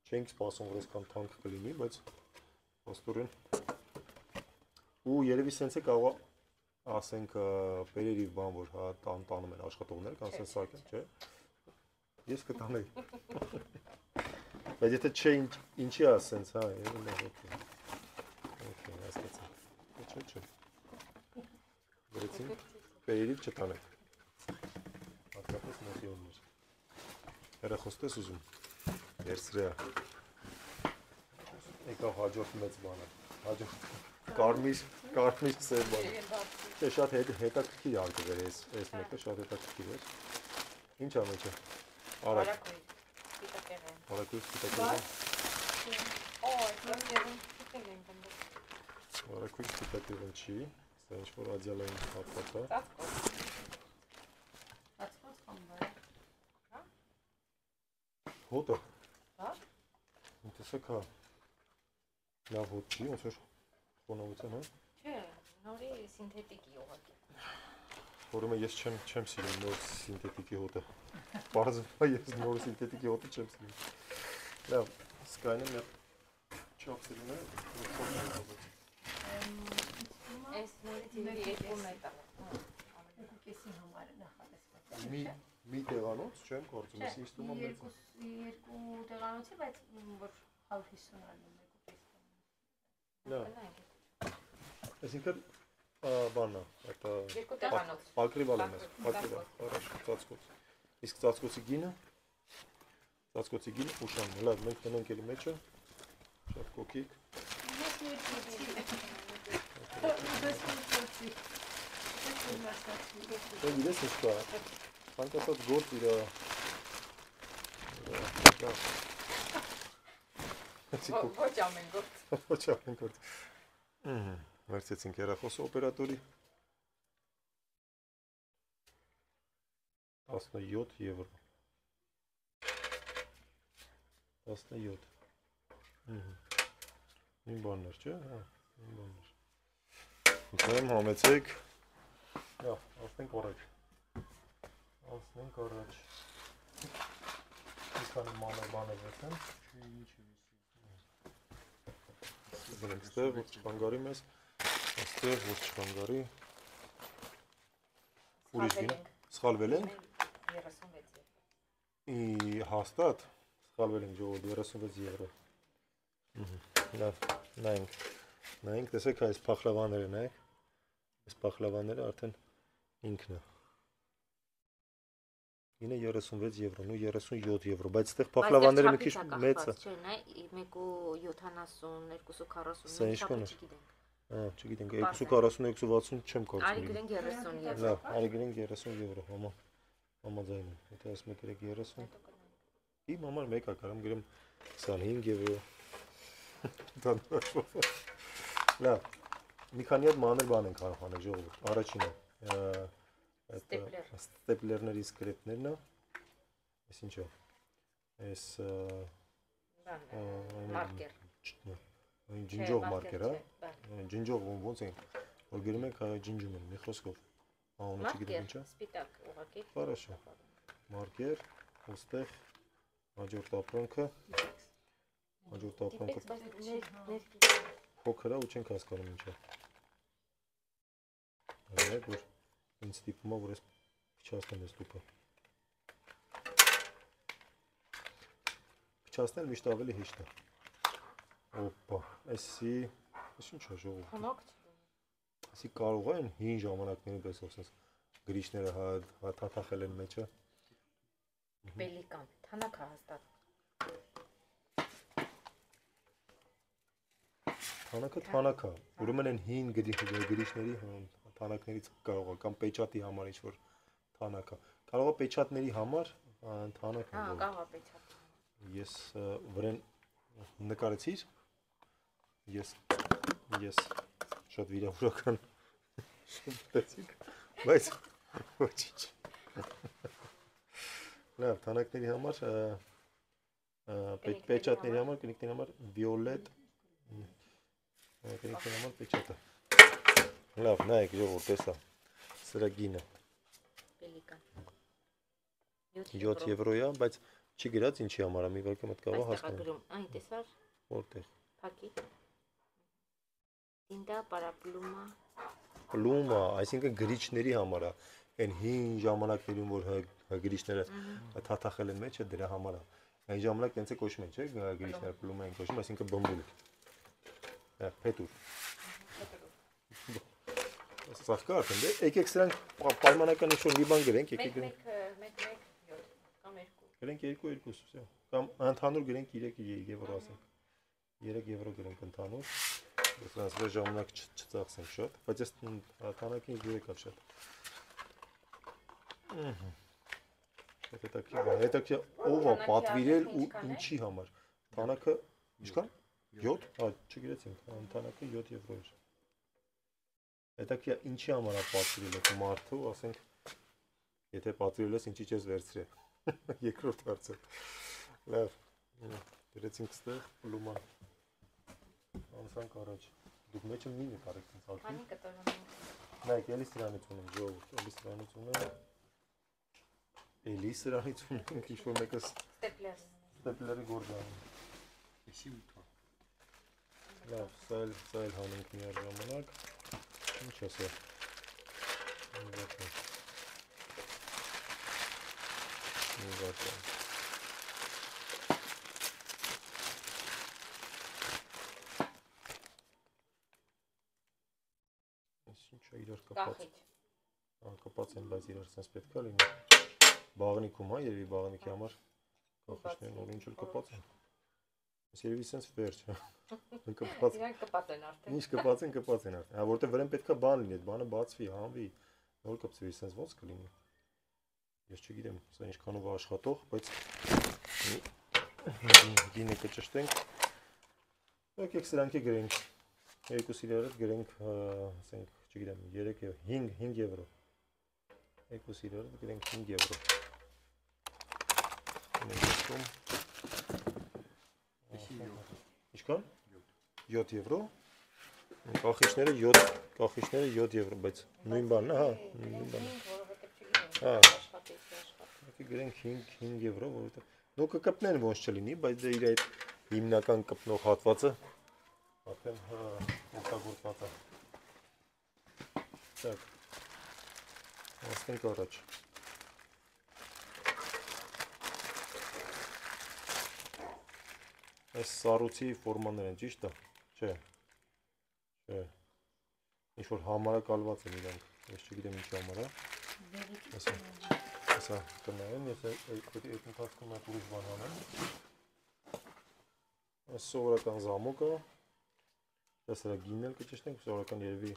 Չենք սպասում, որ այսքան թանկ կլինի, բայց աստորեն։ Ու երևի սենց է կարող ասենք բերերի բան, որ հա տանում են աշխատողներ, կամ սենց սարքեն, չէ։ Ես կտանեի։ Բայց եթե չէ ինչի է սենց, հա, երևի լավ, օքեյ, հասկացա։ Չէ։ Գրեցին, բերերի չտանեք։ Հատկապես մեխիոններ։ Հեռախոստ ես ուզում, երսրեա։ Եկավ հաջորդ մեծ բանը, հաջորդ կարմիր սև բանը։ Չէ, շատ հետաքրքիր արկղեր է, այս մեկը շատ հետաքրքիր էր։ Ինչ ա մեջը։ Արագ։ Արագույս սպիտակեղեն։ Արագույս սպիտակեղեն չի, սա ինչ-որ ադյալային հատված է։ Հոտը։ Հա։ Տեսեք հա։ Լավ հոտ չի, ոնց որ խոնավության, հա։ Չէ, նորի սինթետիկի ուղղակի։ Ուրեմն ես չեմ սիրում նոր սինթետիկի հոտը։ Պարզվում է ես նոր սինթետիկի հոտը չեմ սիրում։ Լավ, սկայնը մեր չափսերին է։ Այս նորի տիվի երկու մետա։ Կեսի համար նախատեսված։ Մի տեղանոց չեմ կարծում, ես ինձ թվում է մեծ։ Երկու տեղանոցի, բայց որ 150 արնում եկու կես։ Լավ։ Այսինքն բանն է, դա Երկու տեղանոց։ ակրիվալ եմ ես, ակրիվալ, առաջ ծածկոց։ Իսկ ծածկոցի գինը ուշանն է, լավ, մենք տնենք էլի մեջը, շատ կոքիկ։ Դե գիտես ինչ կա, ցանկացած գործ իր Ոչ ամեն գործ։ Ոչ ամեն գործ։ Վերցեցինք հեռախոսը օպերատորի 17 եվրո 17 Մի բաններ, չէ, հա, մի բաններ Դեմ համեցեք Լավ, ասնենք առաջ Իսկանի մանր բան է վերցեմ Դրանք ստեղ, որ չխանգարի մեզ Աստեղ, որ չխանգարի Ուրիշ գինը։ Սխալվել ենք։ 36 Հաստատ սխալվել ենք ժողովուրդ 36 եվրո։ Լավ, նայենք, տեսեք այս փախլավաները նայեք։ Այս փախլավաները արդեն ինքն է։ Ինը 36 եվրո, նու 37 եվրո, բայց այդտեղ փախլավաները մի քիչ մեծ է։ Չէ, նայ 1.70, 2.40, Սա ինչ կոն է։ չգիտենք։ Չգիտենք, 240, 260 չեմ Արի կարծում։ գրենք 30 եվրո։ Լավ, արի գրենք 30 եվրո, համաձայն եմ։ Եթե ասում եք 30։ Իմ համար մեկ է, կարամ գրեմ 25 եվրո։ Լավ, մի քանի հատ մանր բան ենք կարող անել ժողովուրդ։ Առաջինը ստեպլերների սկրեպներն է։ Այս ինչ է։ Այս մարկեր։ Ջնջող մարկեր, հա։ Ջնջող ոնց են, որ գրում ենք ջնջում են, մի խոսքով։ Անունը չգիտեմ ինչ է։ Սպիտակ ուղղակի։ Хорошо։ Մարկեր, ոստեղ հաջորդ ապրանքը։ Փոքր է ու չենք հասկանում ինչ է։ Այո, որ ինձ ստիպում է, որ ես փչացնեմ այս տուփը։ Փչացնել միշտ ավելի հեշտ է։ Օպա, այսի, այս ինչ է ժողովուրդ։ Խնոք չի։ Այսի կարող են հին ժամանակների պես ասես գրիչները հաթաթախել են մեջը։ Պելիկան, թանաք է հաստատ։ Թանաք է, ուրեմն են հին գրիչների թանակներից կարող է, կամ պեչատի համար ինչ-որ թանաք է։ Կարող է պեչատների համար թանաք է։ Կարող է պեչատ։ Ես վրեն նկարեցիր, ես շատ վիրավորական շփվեցիք, բայց ոչինչ։ Լավ, թանակների համար, պեչատների համար, կնիկների համար վիոլետ, կնիկների համար պեչատը։ Լավ, նայեք ժողովուրդ, տեսա, սրա գինը 7 եվրո է, բայց չի գրած ինչի համար է, մի վարկը մտ կարող հասկանալ։ Այն տեսար։ Որտեղ։ Փակի։ Tinta para pluma։ Պլումա, այսինքն գրիչների համար է, այն հին ժամանակներում, որ գրիչները թաթախել են մեջը, դրա համար է։ Այն ժամանակ տենց է կոչում են, չէ՞, գրիչները պլումա են կոչում, այսինքն բմբուլ։ Փետուր։ Սաղ կա արդեն, դե, եկեք սրանք պայմանական ինչ-որ մի բան գրենք, եկեք գրենք։ 1 7 կամ 2 Գրենք 2, վсё։ Կամ ընդհանուր գրենք 3 եվրո ասենք։ 3 եվրո գրենք ընդհանուր։ Սրանց վրա ժամանակ չծախսենք շատ, բայց այս թանակին 3 է շատ։ Հետաքրքիր ով է պատվիրել ու ինչի համար։ Թանակը ինչքան։ 7, չգրեցինք, թանակը 7 եվրո էր։ Հետաքրքիր ինչի համար է պատվիրել այդ մարդու, ասենք, եթե պատվիրել ես ինչի չես վերցրել։ Երկրորդ հարցը։ Լավ, գրեցինք ստեղ պլուման։ Անցանք առաջ։ Դուք մեջը մի նկարեք ինձ հալքի։ Քանի կտորում։ Նայեք, էլի սրանից ունենք ժողովուրդ, էլի սրանից ունենք։ Էլի սրանից ունենք ինչ-որ մեկը ստեպլերի գործանում։ Էսի ուտա։ Լավ, սա էլ հանենք միաժամանակ։ Ինչ է սա։ Մի վարկան։ Այս ինչ է իրար կապած։ Կապած են, բայց իրար սենց պետք է լինի։ Բաղնիքում, հա, երևի բաղնիքի համար կախիչներն որ ինչ էլ կապած են։ Այս երևի սենց վերջ, հա։ Կպած։ Իրանք կպած են արդեն։ Ինչ կպած են արդեն։ Հա, որտեղ վրան պետք է բան լինի, այդ բանը բացվի, հանվի, նոր կպցվի, սենց ոնց կլինի։ Ես չգիտեմ, սա ինչքանով է աշխատող, բայց գինը կճշտենք։ Եկեք սրանքի գրենք։ Երկուսի իրար գրենք, ասենք, չգիտեմ, 5 եվրո։ Երկուսի իրար գրենք 5 եվրո։ Ինչքան։ 7 եվրո։ Կախիչները 7 եվրո, բայց նույն բանն է, հա, նույն բանն է։ Հա։ Գրենք 5 եվրո, որովհետև նո կկպնեն ոնց չլինի, բայց դե իր այդ հիմնական կպնող հատվածը արդեն օգտագործված է։ Так։ Հասնենք առաջ։ Այս սառույցի ֆորմաներ են, ճիշտ է։ Չէ։ Չէ։ Ինչ-որ համարակալված են իրանք, ես չգիտեմ ինչ համար է։ Հեսա կնայեմ, ես այդ ընթացքում այդ ուրիշ բան անեմ։ Այս սովորական զամոք է, ես հրա գինել կճշտենք, սովորական երևի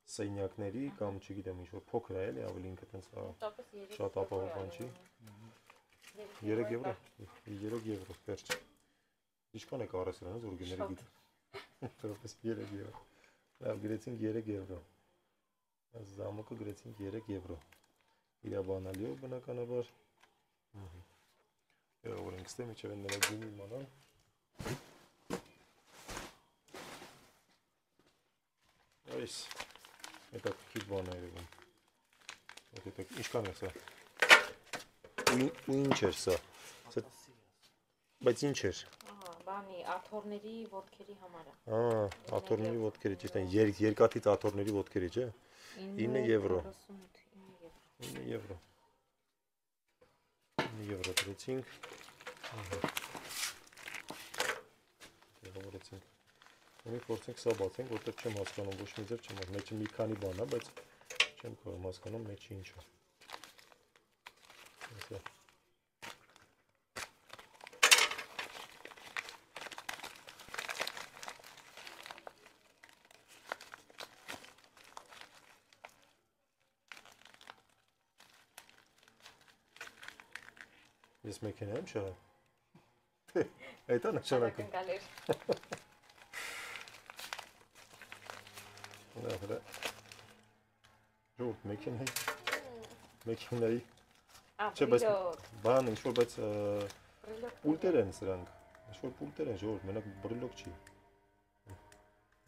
սենյակների կամ չգիտեմ ինչ-որ փոքր է էլի, ավելի ինքը տենց շատ ապահով բան չի։ 3 եվրո, 3 եվրո, վերջ։ Ինչքան է կարես նրանց, որ գները գիտեմ։ Տրապես 3 եվրո։ Լավ, գրեցինք 3 եվրո։ Այս զամոկը գրեցինք 3 եվրո։ Իրա բանալիով բնականաբար։ Որ ենք ստեմ, իչև են նրա գինի իմանան։ Այս հետաքրքիր բան է երևում։ Ինչքան է սա։ Ու ինչ էր սա։ Բայց ինչ էր։ Բանի, աթոռների ոտքերի համար է։ Աթոռների ոտքերի, ճիշտ են, երկաթից աթոռների ոտքերի, չէ։ 9 եվրո։ 9 եվրո։ 9 եվրո դրեցինք։ Դեղավորեցինք։ Ումի փորձենք սա բացենք, որտեղ չեմ հասկանում, ոչ մի ձև չեմ հասկանում, մեջը մի քանի բան է, բայց չեմ կարող հասկանում մեջը ինչ է։ Ես մեքենա եմ շահը։ Այդ է նշանակում։ Ժողովուրդ, մեքենայի չէ, բայց բան ինչ-որ, բայց պուլտեր են սրանք, ինչ-որ պուլտեր են, ժողովուրդ, մենակ բրիլոկ չի։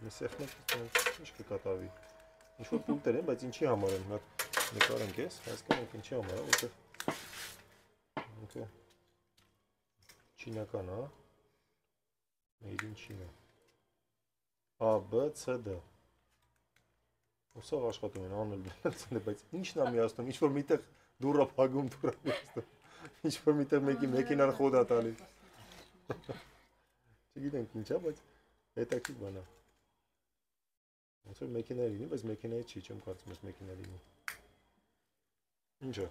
Մի սեխնեք ինչ կկատարվի։ Ինչ-որ պուլտեր են, բայց ինչի համար են, մատ նկարենք ես, հասկանենք ինչի համար է, որտեղ չինական, հա, made in China, A, B, C, D, ուսավ աշխատում են անել բլացել, բայց ինչն է միացնում, ինչ-որ միտեղ դուռա փագում, դուռա միացնում, ինչ-որ միտեղ մեկի մեքենան խոդ է տալի, չգիտենք ինչ է, բայց հետաքրքիր բան է, ոնց որ մեքենայի լինի, բայց մեքենայի չի, չեմ կարծում ես մեքենայի լինի, ինչ է,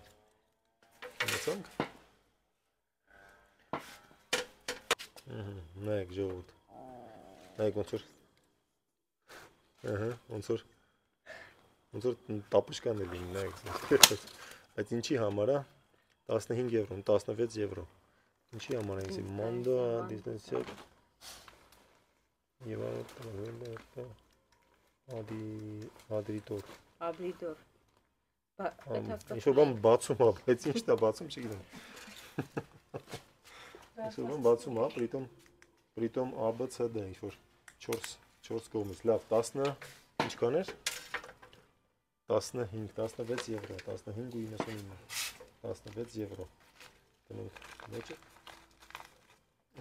ունեցանք, նայեք ժողովուրդ, նայեք ոնց որ տապուշկան է լինի, նայեք, այդ ինչի համար է, 15 եվրո, 16 եվրո, ինչի համար է, մանդա, դիզնեսյակ, և ադրիտոր, ինչ-որ բան բացում է, բայց ինչ-տ է բացում, չգիտեմ, ինչ-որ բան բացում է, պրիտոմ A, B, C, D, ինչ-որ 4 կողմից, լավ, 10, ինչքան էր, 15, 16 եվրո, 15.99, 16 եվրո, տնենք մեջը,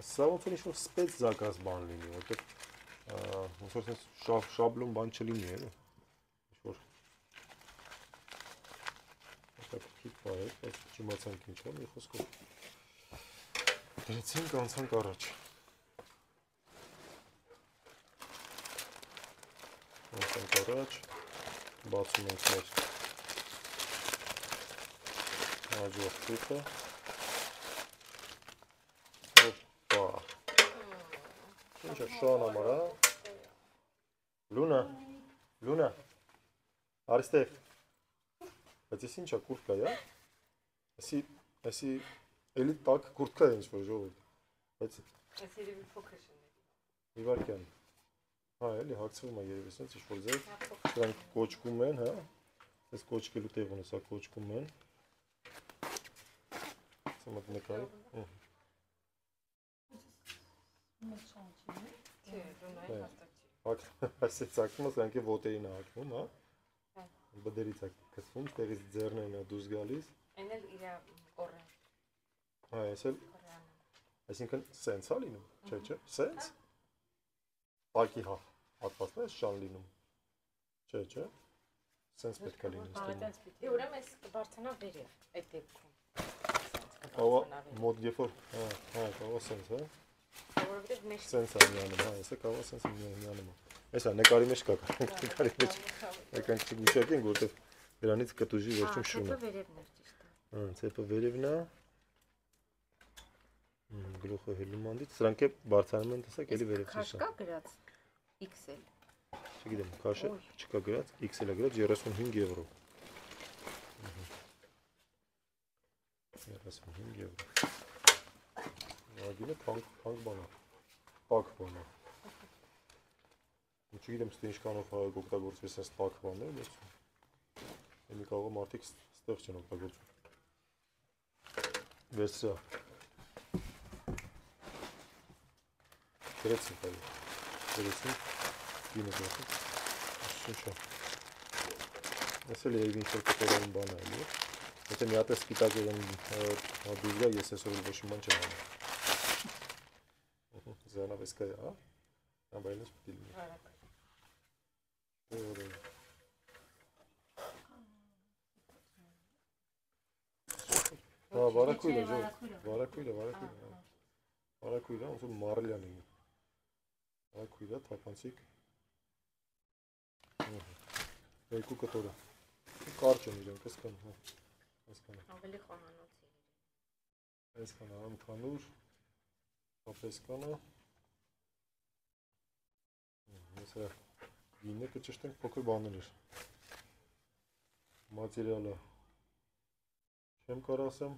սա ոնց որ ինչ-որ սպեց զակազ բան լինի, որտեղ ոնց որ շաբլոն բան չլինի, ինչ-որ հետաքրքիր բան է, բայց չիմացանք ինչ է, մի խոսքով դրեցինք, անցանք առաջ, անցանք առաջ, բացում ենք մեր հաջորդ թուղթը, հոպա, ինչ է շան համար, լունա, արստև, բայց ես ինչ է կուրտկա, այսի էլի տակ կուրտկա է ինչ-որ ժողովուրդ, բայց Ես երևի փոքր շնորհիվ։ իվարկյան, հա էլի հագցվում է երևի սենց ինչ-որ ձև, սրանք կոչկում են, հա, ես կոչկելու տեղ ունի, սա կոչկում են, սա մոտ նկարի, այսպես ծակվում է, սրանք է ոտերին է հագնում, հա, բդերից է կսվում, տեղից ձերնեն է դուս գալիս, Այն էլ իրա կորը։ հա, ես էլ, այսինքն սենց հա լինում, չէ, սենց, տակի հատվածն է շան լինում, չէ, Սենց պետք է լինի, Այ ստում։ տենց պիտի։ Դե ուրեմն էս կբարձանա վերև այդ դեպքում։ Ահա մոտ երբ որ, կարող սենց, հա։ Որովհետև մեջ Սենց է միանում, հա, էսը կարող սենց միանում։ Էսա նկարի մեջ կա, նկարի մեջ եկանք չգուշակենք, որտեղ դրանից կտուժի վերջում շունը։ Ահա, վերևն էր ճիշտ է։ Ցեպը վերևն է։ Գլուխը հելում անդից, սրանք է բարձրանում են, տեսակ, էլի վերև Քաշ չսա։ կա գրած XL։ Չգիտեմ, քաշը չկա գրած, XL-ը գրած 35 եվրո։ 35 եվրո։ Ագինը թանկ բան է, տաք բան է։ Չգիտեմ, ստե ինչքանով օգտագործվի սենց տաք բաններ, բայց եմի կարող մարդիկ ստեղ չեն օգտագործում։ Վերցրա։ Գրեցինք այո, գրեցինք, գինը գրեցինք, շուշա։ Ես էլ եվ ինչ-որ կտորային բան է էլի, եթե մի հատ է սպիտակ եղեն դուզրա, ես այսօր ոչ մի բան չեմ անում։ Զանավեսկա է, հա, ամբայնս պիտի լինի։ Հա, վարակույր է, վարակույր է, Վարակույր է, ոնց որ մարլյան է։ Վարակույր է, թափանցիկ։ Երկու կտոր է։ Կարճ են իրենք, այսքան, հա։ Այսքան է։ Ավելի խոհանոցի էր։ Այսքան է, ընդհանուր, այսքան է։ Ես հա գինը կճշտենք փոքր բաներ էր։ Մատերիալը չեմ կարող ասեմ։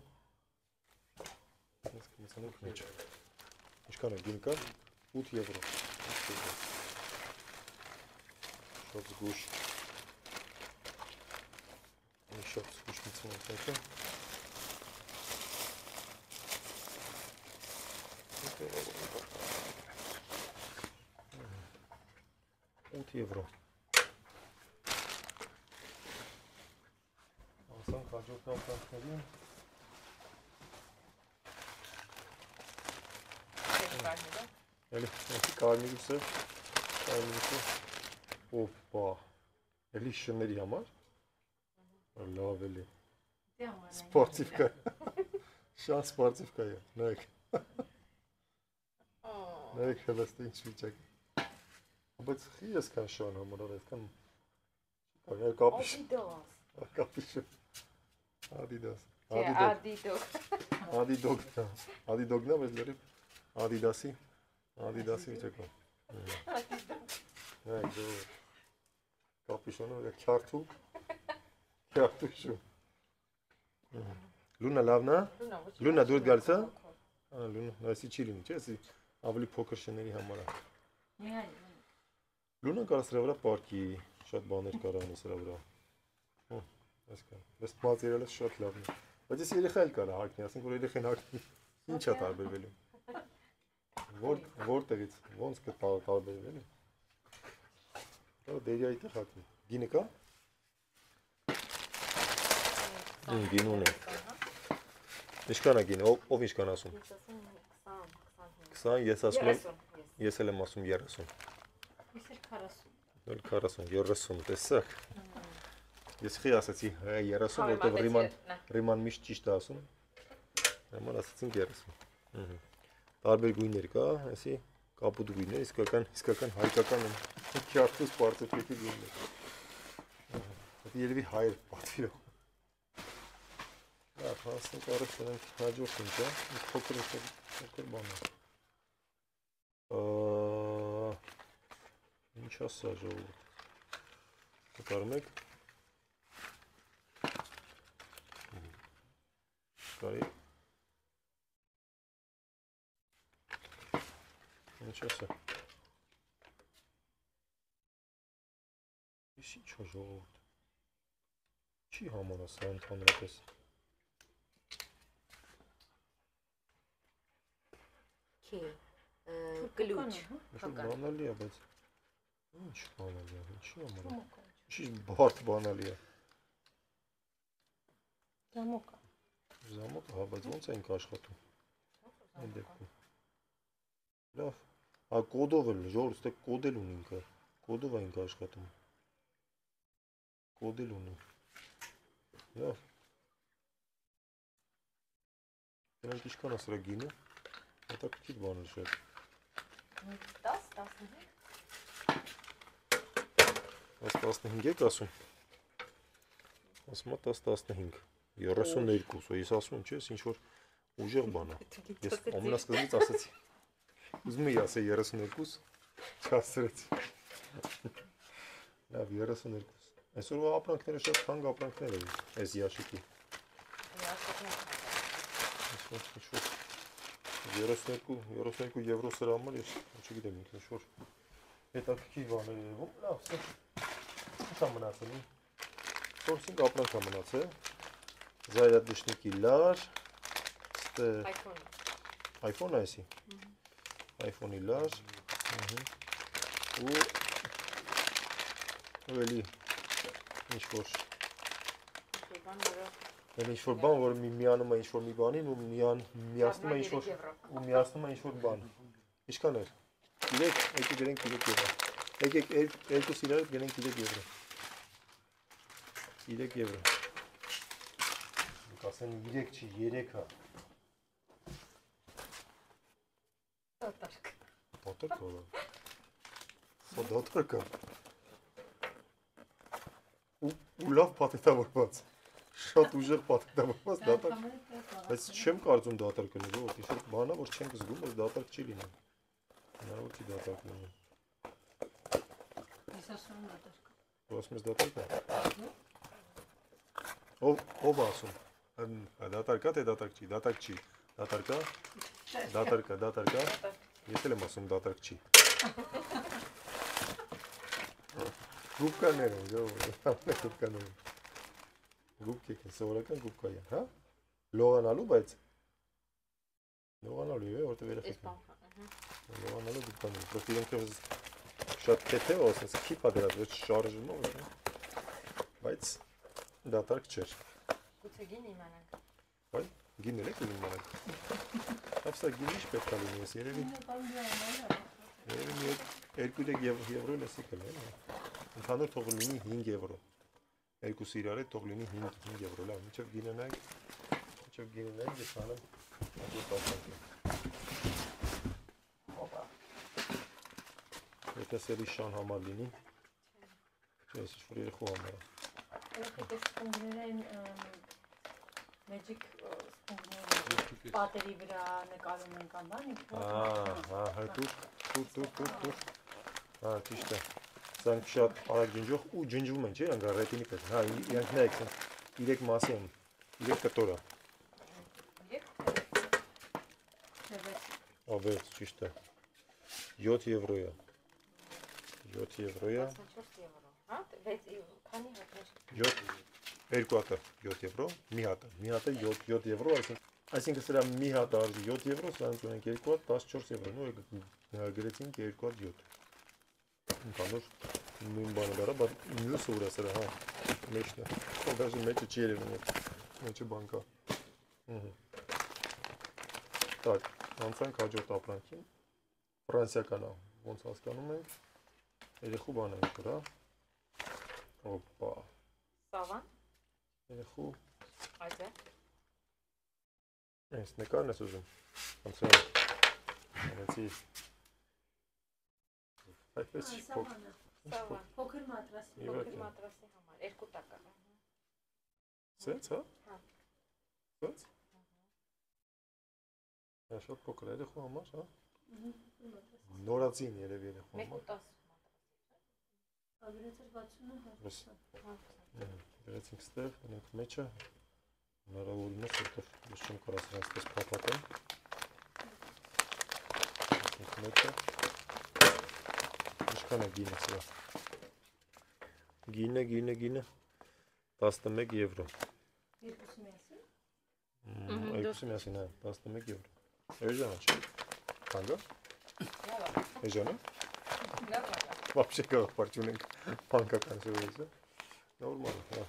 Ես կմցանենք մեջ։ Ինչքան է գին կա? 8 եվրո։ Շատ զգուշ։ Շատ զգուշ մցանենք այդը։ 8 եվրո։ Ասանք հաջորդ ապրանքներին։ Էլի, կարմիրուսը, օպա, էլի շների համար, լավ էլի, սպորտիվկա, շատ սպորտիվկա է, նայք, նայք հելստը ինչ վիճակ, բայց խի եսքան շան համարով, եսքան, կապիշը, Adidas, Adidogն է, բայց լրիվ, Adidasi վիճակը։ Նայք դու կապիշոնը քյարթու շու։ Լունա լավն է։ Լունա դուրս գալիս է։ Լունա, այսի չի լինի, չէ՞, այսի ավելի փոքր շների համար է։ Լունա կարա սրա վրա պարկի, շատ բաներ կարա անի սրա վրա։ Այսքան։ Բայց մատերիալը շատ լավն է։ Բայց ես երեխա էլ կարա հագնի, ասենք որ երեխան հագնի, ինչ է տարբերվելու։ Որտեղից, ոնց կտարբերվելի։ Դերյայի տեղ հագնի։ Գինը կա։ Գին ունի։ Ինչքան է գինը, ով ինչքան ասում։ 20, ես ասում եմ, ես էլ եմ ասում 30։ Ես էլ 40։ 30, տեսակ։ Ես խի ասացի 30, որտեղ ռիման միշտ ճիշտ է ասում։ Նման ասացինք 30։ Տարբեր գույներ կա, այսի կապուտ գույներ, իսկական հայկական քյարթու սպարտեփեկի գույներ։ Դա երևի հայր պատվիրող։ Լավ, հասնենք առաջ դրանք հաջորդ ինչ է, փոքր բան է։ Ինչ ասա ժողովուրդ։ Կարում եք։ Կարի։ Ինչ ասա։ Ես ինչ է ժողովուրդ։ Չի համար ասա ընդհանրապես։ Կլուչ։ Բանալի է, բայց ինչ բանալի է, ինչի համար է։ Ինչի բարդ բանալի է։ Զամոկա։ Զամոկը, հա, բայց ոնց ենք աշխատում։ Այն դեպքում։ Լավ։ Հա կոդով էլ, ժողովուրդ, ստե կոդել ունի ինքը։ Կոդով ենք աշխատում։ կոդել ունի։ Լավ։ Դրանք ինչքան է սրա գինը։ Հետաքրքիր բան է շատ։ 10, 15։ Այս 15 եք ասում։ Ասում է 10-15, 32, ես ասում եմ, չես, ինչ-որ ուժեղ բան է։ Ես ամենասկզբից ասեցի։ Ուզում էի ասել 32, չասրեցի։ Լավ, 32։ Այսօրվա ապրանքները շատ թանկ ապրանքներ են, այս ящики։ Ինչ-որ 32 եվրո սրա համար ես չգիտեմ ինչ-որ հետաքրքիր բաներ երևում։ Լավ, սա ինչ է մնացել։ 4-5 ապրանք է մնացել։ Зарядочники լար, iPhone այսի։ iPhone-ի լար, ու էլի ինչ-որ բան, որ միանում է ինչ-որ մի բանին ու միացնում է ինչ-որ բան։ Ինչքան էր։ 3, եկեք գրենք 3 եվրո։ Եկեք երկուս իրար գրենք 3 եվրո։ 3 եվրո։ Կասեն 3 չի, 3 է։ Դատարկ։ Դատարկ է։ Սա դատարկ է։ Ու լավ փաթեթավորված։ Շատ ուժեղ փաթեթավորված դատարկ։ Բայց չեմ կարծում դատարկ լինի, որովհետեւ ինչ-որ բան է, որ չենք զգում, որ դատարկ չի լինի։ Հնարավոր չի դատարկ լինի։ Ես ասում եմ դատարկ։ Ու ասում ես դատարկ է։ Ով ասում։ Դատարկ է, թե դատարկ չի, դատարկ չի։ Դատարկ է։ Դատարկ է։ Ես էլ եմ ասում դատարկ չի։ Գուբկաներ են, գուբկաներ են։ Գուբկեք են, սովորական գուբկա են, հա? Լողանալու, բայց լողանալու է, որտեղ երեխեք են։ Լողանալու գուբկաներ, պրոստի իրենք շատ թեթև ասենց քիպ է դրած, ոչ շարժումով է, բայց դատարկ չէր։ Գուցե գին իմանանք։ Այ, գին էլ եք իմանանք։ Ապսա գին ինչ պետք է լինի, ես երևի 2-3 եվրո էլ ես եկել եմ։ Ընդհանուր թող լինի 5 եվրո։ Երկուս իրար է թող լինի 5 եվրո, լավ, մինչև գինը նայք, ես անեմ հաջորդ ապրանքի։ Եթե սերի շան համար լինի, ես ինչ-որ երեխու համար է։ Եթե սպունգները են մեջիկ սպունգները պատերի վրա նկարում են կամ բան, տուր, ճիշտ է, սրանք շատ արագ ջնջող ու ջնջվում են, չէ, իրենք ռետինի պես, հա, իրենք նայեք, 3 մասի են, 3 կտոր է, 6, ճիշտ է, 7 եվրո է, 7 եվրո է, 24 եվրո, հա, քանի հատներ, 2 հատը 7 եվրո, մի հատը 7 եվրո, այսինքն սրա մի հատը արժի 7 եվրո, սրանք ունենք 2 հատ 14 եվրո, նույն գրեցինք 2 հատ 7, ընդհանուր նույն բանը դարա, բայց մյուսը ուր է սրա, հա, մեջն է, դաժի մեջը չի երևում, մեջը բան կա, տակ, անցանք հաջորդ ապրանքին, ֆրանսիական է, ոնց հասկանում ենք, երեխու բան է ինչ-որ, հա, օպա, Սավան, երեխու, այդ է, այս նկարն ես ուզում, անցրան, անեցի, այդպես չի Սավան, փոքր մատրասի համար, 2 տակա, սենց, հա, հա, սենց, շատ փոքր երեխու համար, հա, նորածին երև երեխու համար, 1.10 Ագրեցր 60-ը դրեցինք ստեղ, ենք մեջը, հնարավորինս, որտեղ ես չեմ կարա սրանց պես պապատեմ, ենք մեջը, ինչքան է գինը սրա, գինը, 11 եվրո, երկուսի միասին, հա, 11 եվրո, էժան է չէ, կանգա, էժան է, Вообще գաղապար չունենք բանկական շոյեսը, նորմալ է, հա,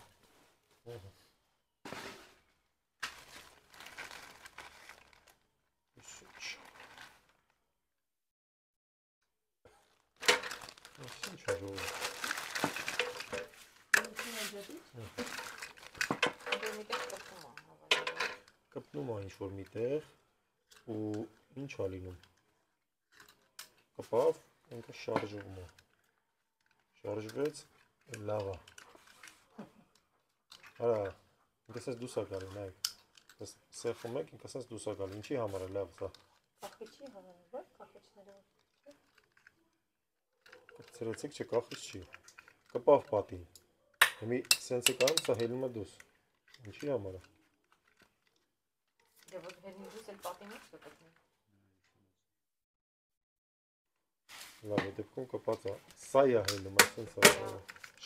ինչ է ժողով, Ջեդի։ Դու մի տեղ կպտում ա հավանաբար։ Կպնում է ինչ-որ միտեղ ու ինչ ա լինում։ Կպավ, ինքը շարժվում է։ Շարժվեց, լավ է։ Արա, ինքը սենց դուս է գալի, նայեք։ Սեղում եք, ինքը սենց դուս է գալի, ինչի համար է լավ սա։ Կախիչի հավանաբար, կախիչները Կրծրեցիք, չէ, կախից չի։ Կպավ պատին։ Հիմի սենց է կարում, սա հելում է դուս։ Ինչի համար է։ դե որ հերնի դուս էլ պատի մեջ կպտնի։ Լավ է, դեպքում կպած է։ Սա է հելում, սենց է։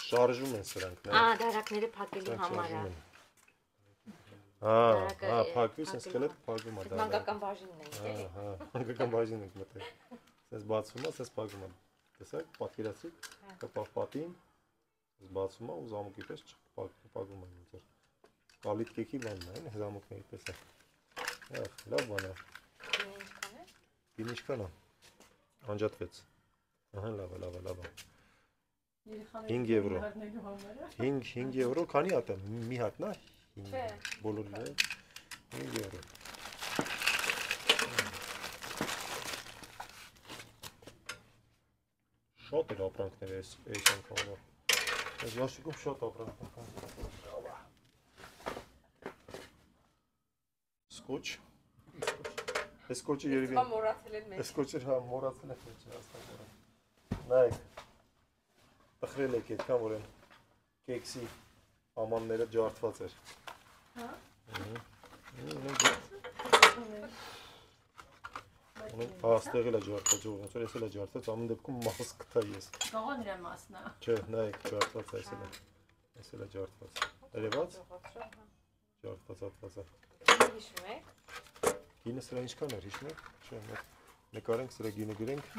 Շարժում են սրանք, Ա, դարակները փակելու համար է։ փակվի, սենց կլետ փակվում է։ Մանկական բաժինն է, էլի։ Հա, մանկական բաժին ենք մտել։ Սենց բացվում է, սենց փակվում է։ Տեսեք, պատկերացրիք, կպավ պատին, սենց բացվում է ու զամուկի պես փակվում է ինձ։ Կալիտ կեքի բանն է, այն զամուկների պես է։ Լավ բան է։ Գինը ինչքան է։ Գինը ինչքան է։ Անջատվեց։ Ահա, լավ է։ 5 եվրո։ 5 եվրո, քանի հատ է։ Մի հատն է։ Չէ։ Բոլորը 5 եվրո։ Շատ էր ապրանքներ այս անգամը։ Այս ящикում շատ ապրանքներ կան։ Սկոչ։ Այս սկոչը երևի։ Հիմա մոռացել են Այս սկոչը հա մոռացել եք չէ, հաստատ։ Նայեք։ Տխրել եք այդքան որ են կեքսի ամանները ջարդված էր։ Հա։ Հա, ստեղ էլ է ջարդված, ոնց որ էս էլ է ջարդված, ամեն դեպքում մաս կտա ես։ Կողոն իր մասն է։ Չէ, նայեք, ջարդված է, էս էլ է ջարդված։ Երևաց։ Ջարդված հատված է։ Հիշում եք։ Գինը սրա ինչքան էր, հիշում եք։ Չէ, նկարենք սրա գինը գրենք։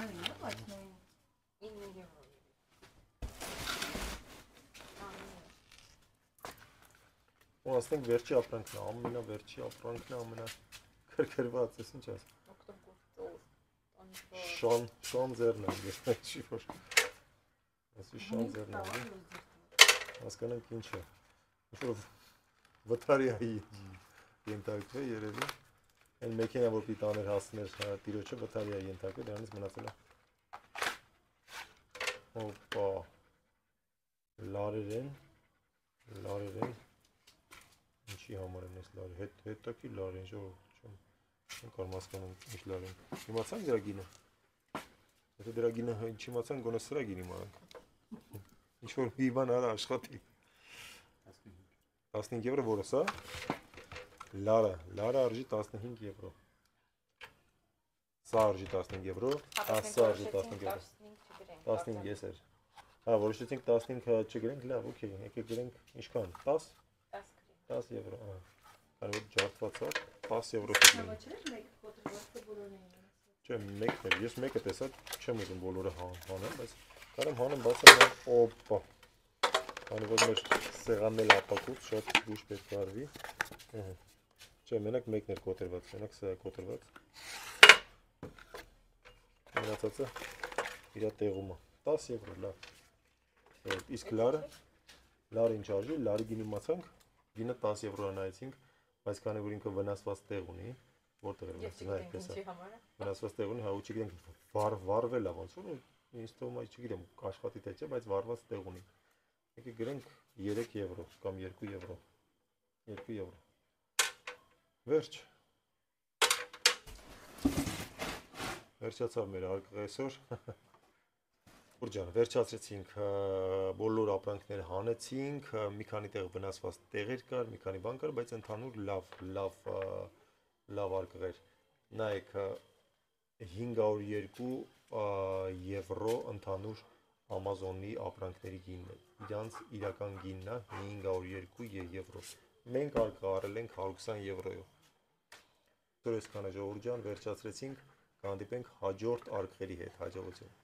9 եվրո։ Ու ասենք վերջի ապրանքն է, ամենավերջի ապրանքն է, ամենակրկրված, ես ինչ ասեմ։ Շանձերն է, ես չի որ։ Ասի շանձերն է։ Հասկանանք ինչ է։ Ինչ որ վթարիայի ենթարկվե երևի։ Այն մեքենա որ պիտի տաներ հասներ տիրոջը վթարիայի ենթարկվե, դրանից մնացել է։ Հոպա։ Լարեր են։ Ինչի համար են այս լարը, հետակի լար են, ժողովուրդ չեմ, չեմ կարում հասկանում ինչ լար են, իմացանք դրա գինը, եթե դրա գինը չիմացանք, գոնե սրա գին իմանանք, ինչ-որ մի բան արա աշխատի, 15 եվրո որը սա, լարը արժի 15 եվրո, սա արժի 15 եվրո, սա արժի 15 եվրո, 15 ես էր, հա որոշեցինք 15 չգրենք, լավ, ոքեյ, եկեք գրենք ինչքան, 10? 10 եվրո, քանի որ ջարդված է, 10 եվրո կգնի։ Չէ, մեկն էր, ես մեկը տեսա, չեմ ուզում բոլորը հանեմ, բայց կարեմ հանեմ բացեմ օպա, քանի որ մեր սեղանն էլ ապակուց, շատ գուշ պետք է արվի, չէ, մենակ մեկն էր կոտրված, մենակ սա է կոտրված, մնացածը իրա տեղում է, 10 եվրո, լավ, իսկ լարը ինչ արժի, լարի գին իմացանք, գինը 10 եվրո նայեցինք, բայց քանի որ ինքը վնասված տեղ ունի, որտեղ է վնասված տեղ ունի, հա ու չգիտենք վարվել է ոնց որ ինձ թվում է չգիտեմ աշխատի թե չէ, բայց վարված տեղ ունի։ Եկեք գրենք 3 եվրո կամ 2 եվրո։ 2 եվրո։ Վերջ։ Վերջացավ մեր հարկը այսօր։ Ուրջան, վերջացրեցինք բոլոր ապրանքները հանեցինք, մի քանի տեղ վնասված տեղեր կար, մի քանի բան կար, բայց ընդհանուր լավ արկղեր։ Նայեք 502 եվրո ընդհանուր Amazon-ի ապրանքների գինն է։ Իրանց իրական գինն է 502 եվրո։ Մենք արկղ առել ենք 120 եվրոյով։ Այսօր այսքանը ժողովուրդ ջան, վերջացրեցինք, կհանդիպենք հաջորդ արկղերի հետ, հաջողություն։